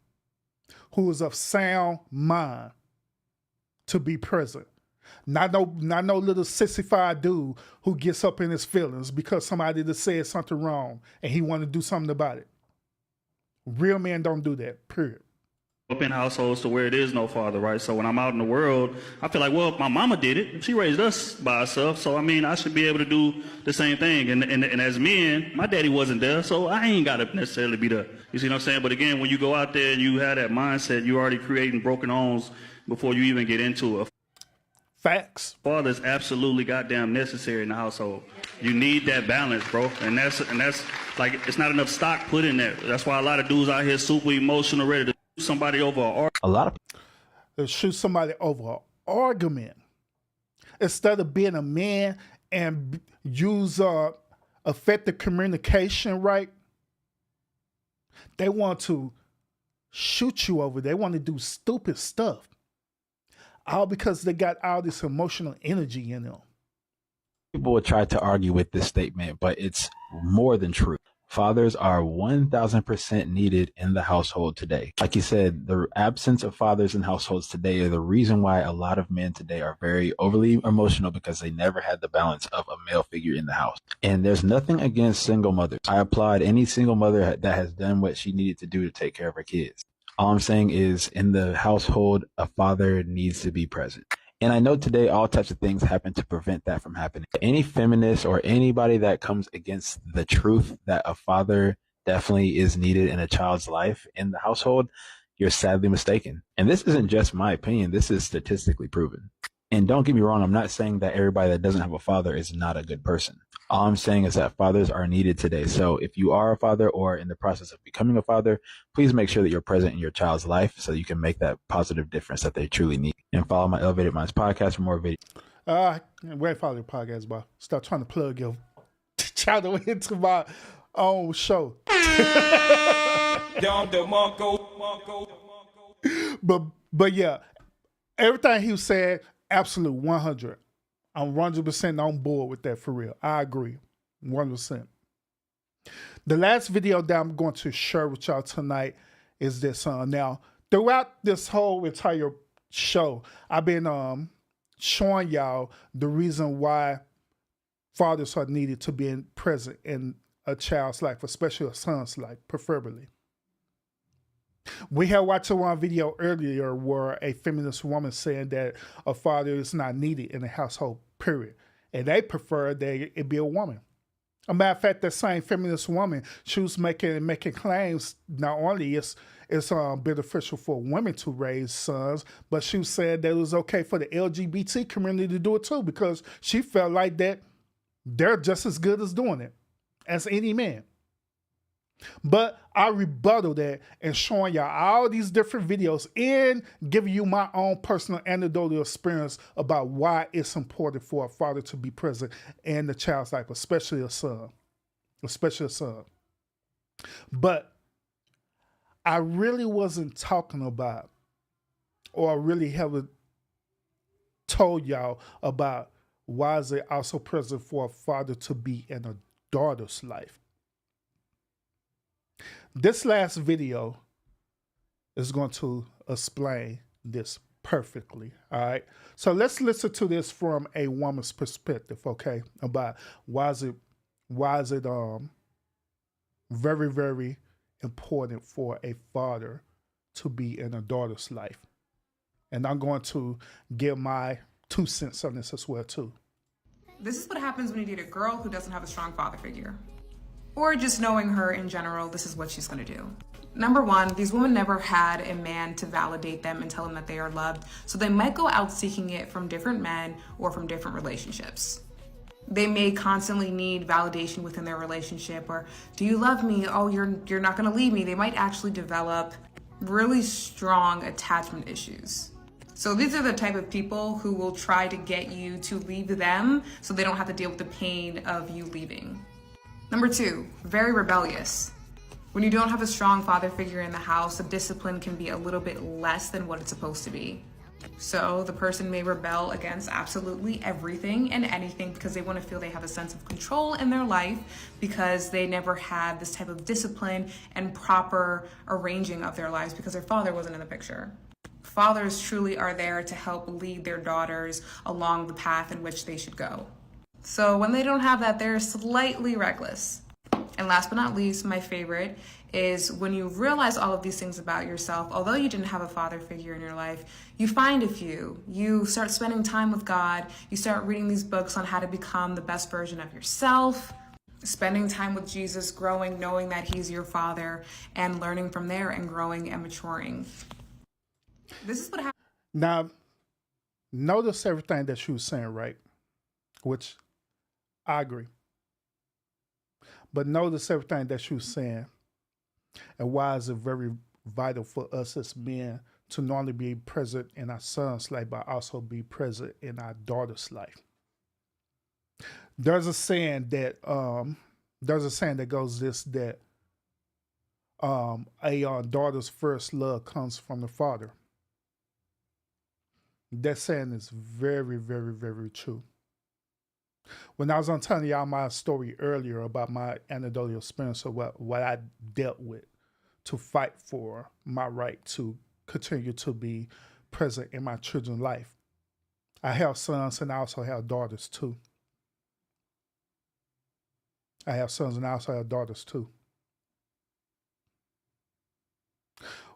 who is of sound mind to be present. Not no little sissified dude who gets up in his feelings because somebody just said something wrong and he want to do something about it. Real men don't do that, period. Up in households to where it is no father, right? So when I'm out in the world, I feel like, well, my mama did it. She raised us by herself. So, I mean, I should be able to do the same thing. And as men, my daddy wasn't there, so I ain't got to necessarily be there. You see what I'm saying? But again, when you go out there and you have that mindset, you're already creating broken homes before you even get into it. Facts. Father is absolutely goddamn necessary in the household. You need that balance, bro. And that's like, it's not enough stock put in there. That's why a lot of dudes out here super emotional, ready to shoot somebody over shoot somebody over an argument instead of being a man and use effective communication, right? They want to shoot you over. They want to do stupid stuff. All because they got all this emotional energy in them. People would try to argue with this statement, but it's more than true. Fathers are 1000% needed in the household today. Like you said, the absence of fathers in households today are the reason why a lot of men today are very overly emotional, because they never had the balance of a male figure in the house. And there's nothing against single mothers. I applaud any single mother that has done what she needed to do to take care of her kids. All I'm saying is, in the household, a father needs to be present. And I know today all types of things happen to prevent that from happening. Any feminist or anybody that comes against the truth that a father definitely is needed in a child's life in the household, you're sadly mistaken. And this isn't just my opinion. This is statistically proven. And don't get me wrong, I'm not saying that everybody that doesn't have a father is not a good person. All I'm saying is that fathers are needed today. So if you are a father or in the process of becoming a father, please make sure that you're present in your child's life so you can make that positive difference that they truly need. And follow my Elevated Minds podcast for more videos. Wait, follow the podcast, bro. Stop trying to plug your channel into my own show. But yeah, everything he was saying, absolute 100. I'm 100% on board with that for real. I agree, 100%. The last video that I'm going to share with y'all tonight is this. Now, throughout this whole entire show, I've been showing y'all the reason why fathers are needed to be present in a child's life, especially a son's life, preferably. We had watched one video earlier where a feminist woman saying that a father is not needed in the household, period. And they prefer that it be a woman. A matter of fact, that same feminist woman, she was making claims not only it's beneficial for women to raise sons, but she said that it was okay for the LGBT community to do it too, because she felt like that they're just as good as doing it as any man. But I rebuttal that and showing y'all all these different videos and giving you my own personal anecdotal experience about why it's important for a father to be present in the child's life, especially a son. But I really wasn't talking about, or I really haven't told y'all about why is it also present for a father to be in a daughter's life. This last video is going to explain this perfectly, all right? So let's listen to this from a woman's perspective, okay? About why is it very, very important for a father to be in a daughter's life. And I'm going to give my 2 cents on this as well, too. This is what happens when you date a girl who doesn't have a strong father figure. Or just knowing her in general, this is what she's gonna do. Number one, these women never had a man to validate them and tell them that they are loved, so they might go out seeking it from different men or from different relationships. They may constantly need validation within their relationship, or do you love me? Oh, you're not gonna leave me. They might actually develop really strong attachment issues. So these are the type of people who will try to get you to leave them so they don't have to deal with the pain of you leaving. Number two, very rebellious. When you don't have a strong father figure in the house, the discipline can be a little bit less than what it's supposed to be. So the person may rebel against absolutely everything and anything because they want to feel they have a sense of control in their life because they never had this type of discipline and proper arranging of their lives because their father wasn't in the picture. Fathers truly are there to help lead their daughters along the path in which they should go. So when they don't have that, they're slightly reckless. And last but not least, my favorite is when you realize all of these things about yourself, although you didn't have a father figure in your life, you find a few. You start spending time with God. You start reading these books on how to become the best version of yourself, spending time with Jesus, growing, knowing that he's your father, and learning from there and growing and maturing. This is what happens. Now, notice everything that she was saying, right? Which I agree. But notice everything that she was saying and why is it very vital for us as men to not only be present in our son's life, but also be present in our daughter's life. There's a saying that goes this, that a daughter's first love comes from the father. That saying is very, very, very true. When I was on telling y'all my story earlier about my anecdotal experience of what I dealt with to fight for my right to continue to be present in my children's life. I have sons and I also have daughters too.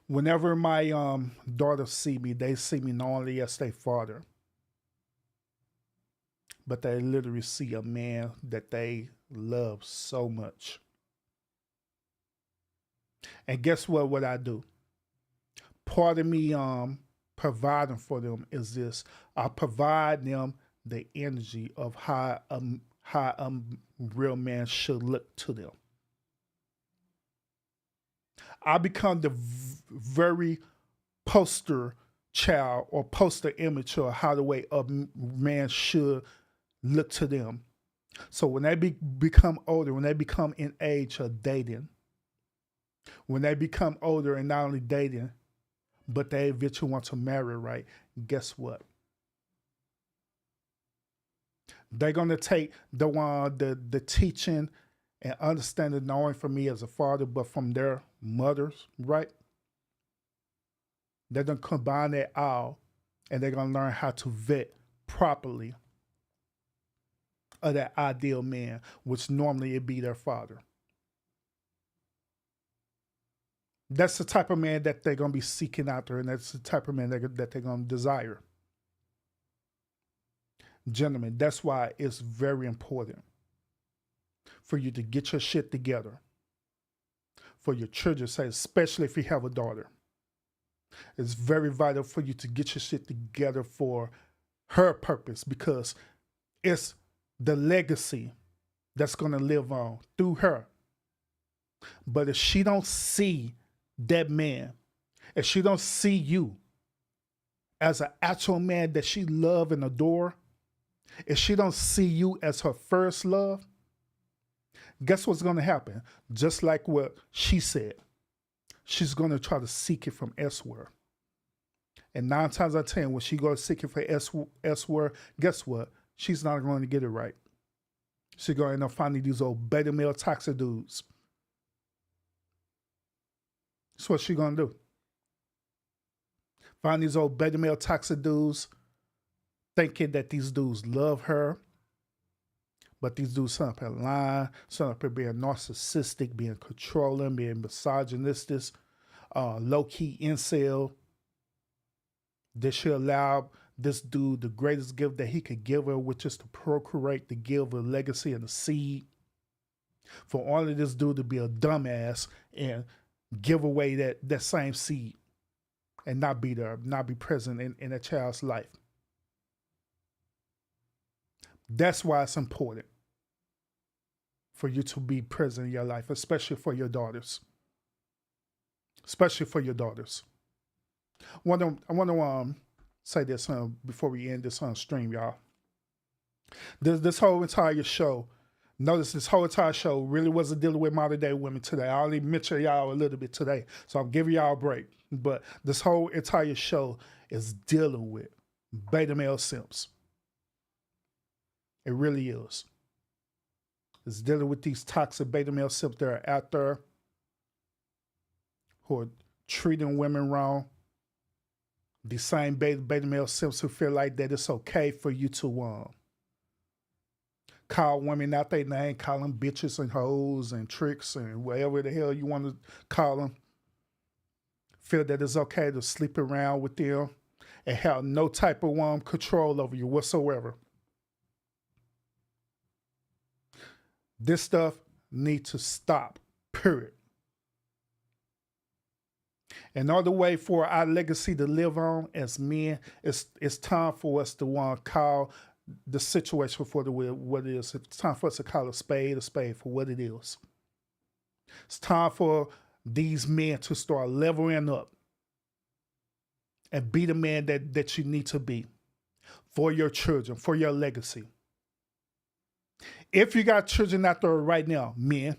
Whenever my daughters see me, they see me not only as their father, but they literally see a man that they love so much. And guess what I do? Part of me providing for them is this. I provide them the energy of how a real man should look to them. I become the very poster child or poster image of how the way a man should look to them. So when they become older, when they become in age of dating, when they become older and not only dating, but they eventually want to marry, right? Guess what? They're gonna take the teaching and understanding not only from me as a father, but from their mothers, right? They're gonna combine that all, and they're gonna learn how to vet properly of that ideal man, which normally it'd be their father. That's the type of man that they're going to be seeking after, and that's the type of man that they're going to desire. Gentlemen, that's why it's very important for you to get your shit together for your children's sake, especially if you have a daughter. It's very vital for you to get your shit together for her purpose, because it's the legacy that's going to live on through her. But if she don't see that man, if she don't see you as an actual man that she love and adore, if she don't see you as her first love, guess what's going to happen? Just like what she said, she's going to try to seek it from elsewhere. And 9 times out of 10, when she goes seek it for elsewhere, guess what? She's not going to get it right. She's going to end up finding these old beta male toxic dudes. That's what she's going to do. Find these old beta male toxic dudes, thinking that these dudes love her. But these dudes sit up here lying, sit up here being narcissistic, being controlling, being misogynistic, low-key incel. They should allow this dude the greatest gift that he could give her, which is to procreate, to give a legacy and a seed. For all of this dude to be a dumbass and give away that same seed and not be there, not be present in a child's life. That's why it's important for you to be present in your life, especially for your daughters. Especially for your daughters. I want to say this before we end this stream, y'all. This whole entire show, notice this whole entire show really wasn't dealing with modern day women today. I only mentioned y'all a little bit today, so I'm giving y'all a break. But this whole entire show is dealing with beta male simps. It really is. It's dealing with these toxic beta male simps that are out there who are treating women wrong. These same beta male simps who feel like that it's okay for you to call women out their name, call them bitches and hoes and tricks and whatever the hell you want to call them. Feel that it's okay to sleep around with them and have no type of control over you whatsoever. This stuff needs to stop, period. Another way for our legacy to live on as men, it's time for us to call the situation for what it is. It's time for us to call a spade for what it is. It's time for these men to start leveling up and be the man that you need to be for your children, for your legacy. If you got children out there right now, men,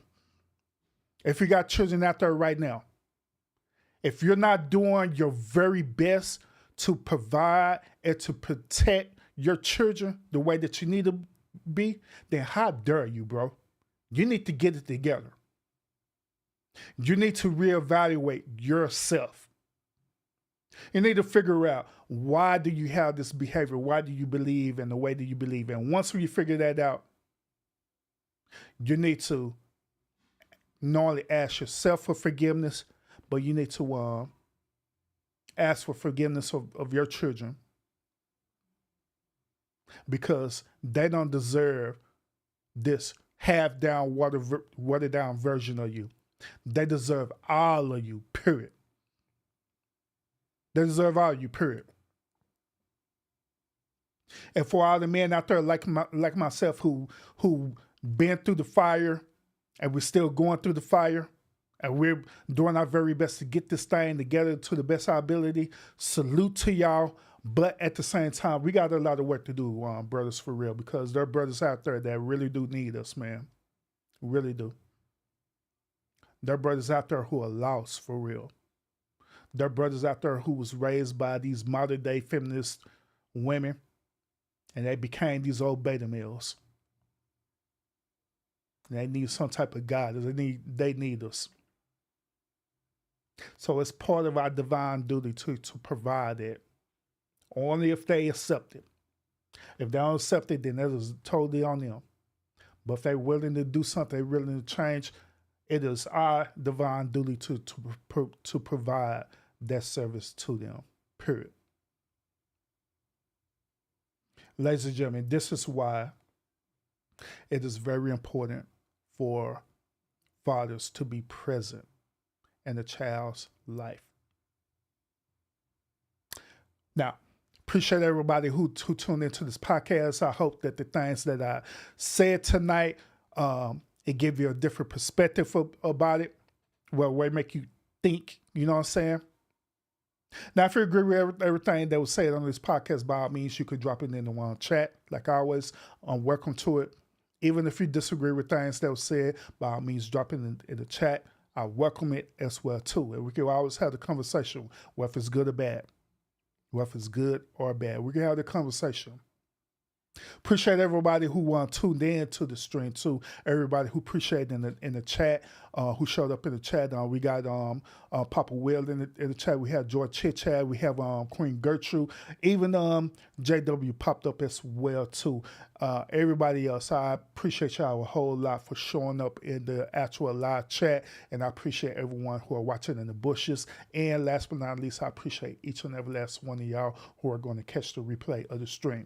if you got children out there right now, if you're not doing your very best to provide and to protect your children the way that you need to be, then how dare you, bro? You need to get it together. You need to reevaluate yourself. You need to figure out, why do you have this behavior? Why do you believe in the way that you believe? And once you figure that out, you need to not only ask yourself for forgiveness, but you need to ask for forgiveness of your children. because they don't deserve this half-down, watered-down version of you. They deserve all of you, period. They deserve all of you, period. And for all the men out there like myself who been through the fire, and we're still going through the fire, and we're doing our very best to get this thing together to the best of our ability, salute to y'all. But at the same time, we got a lot of work to do, brothers, for real, because there are brothers out there that really do need us, man. Really do. There are brothers out there who are lost, for real. There are brothers out there who was raised by these modern-day feminist women, and they became these old beta males. They need some type of guidance. They need us. So it's part of our divine duty to provide it. Only if they accept it. If they don't accept it, then that is totally on them. But if they're willing to do something, willing to change, it is our divine duty to provide that service to them. Period. Ladies and gentlemen, this is why it is very important for fathers to be present in a child's life. Now, appreciate everybody who tuned into this podcast. I hope that the things that I said tonight, it give you a different perspective about it. Well, it make you think, you know what I'm saying? Now, if you agree with everything that was said on this podcast, by all means, you could drop it in the one chat. Like always, welcome to it. Even if you disagree with things that was said, by all means, drop it in the chat. I welcome it as well, too. And we can always have the conversation, whether it's good or bad. Whether it's good or bad. We can have the conversation. Appreciate everybody who tuned in to the stream too. Everybody who appreciated in the chat, who showed up in the chat. We got Papa Will in the chat. We have George Chit Chat. We have Queen Gertrude. Even JW popped up as well too. Everybody else, I appreciate y'all a whole lot for showing up in the actual live chat, and I appreciate everyone who are watching in the bushes. And last but not least, I appreciate each and every last one of y'all who are going to catch the replay of the stream.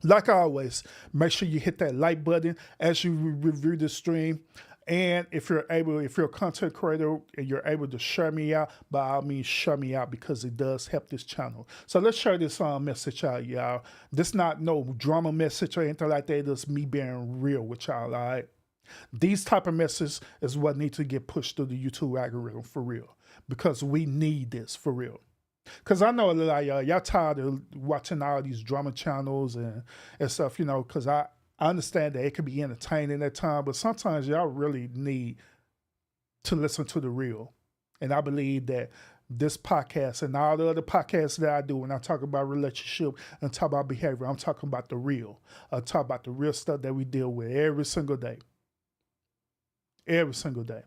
Like always, make sure you hit that like button as you review the stream. And if you're a content creator and you're able to share me out, by all means, share me out, because it does help this channel. So let's share this message out, y'all. This not no drama message or anything like that. It's me being real with y'all, all right? These type of messages is what needs to get pushed through the YouTube algorithm for real, because we need this for real. Because I know a lot of y'all tired of watching all these drama channels and stuff, you know, because I understand that it can be entertaining at times, but sometimes y'all really need to listen to the real. And I believe that this podcast and all the other podcasts that I do, when I talk about relationship and talk about behavior, I'm talking about the real. I talk about the real stuff that we deal with every single day. Every single day.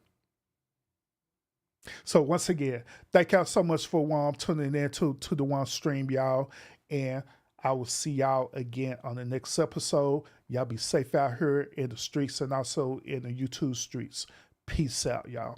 So once again, thank y'all so much for tuning in to the one stream, y'all. And I will see y'all again on the next episode. Y'all be safe out here in the streets and also in the YouTube streets. Peace out, y'all.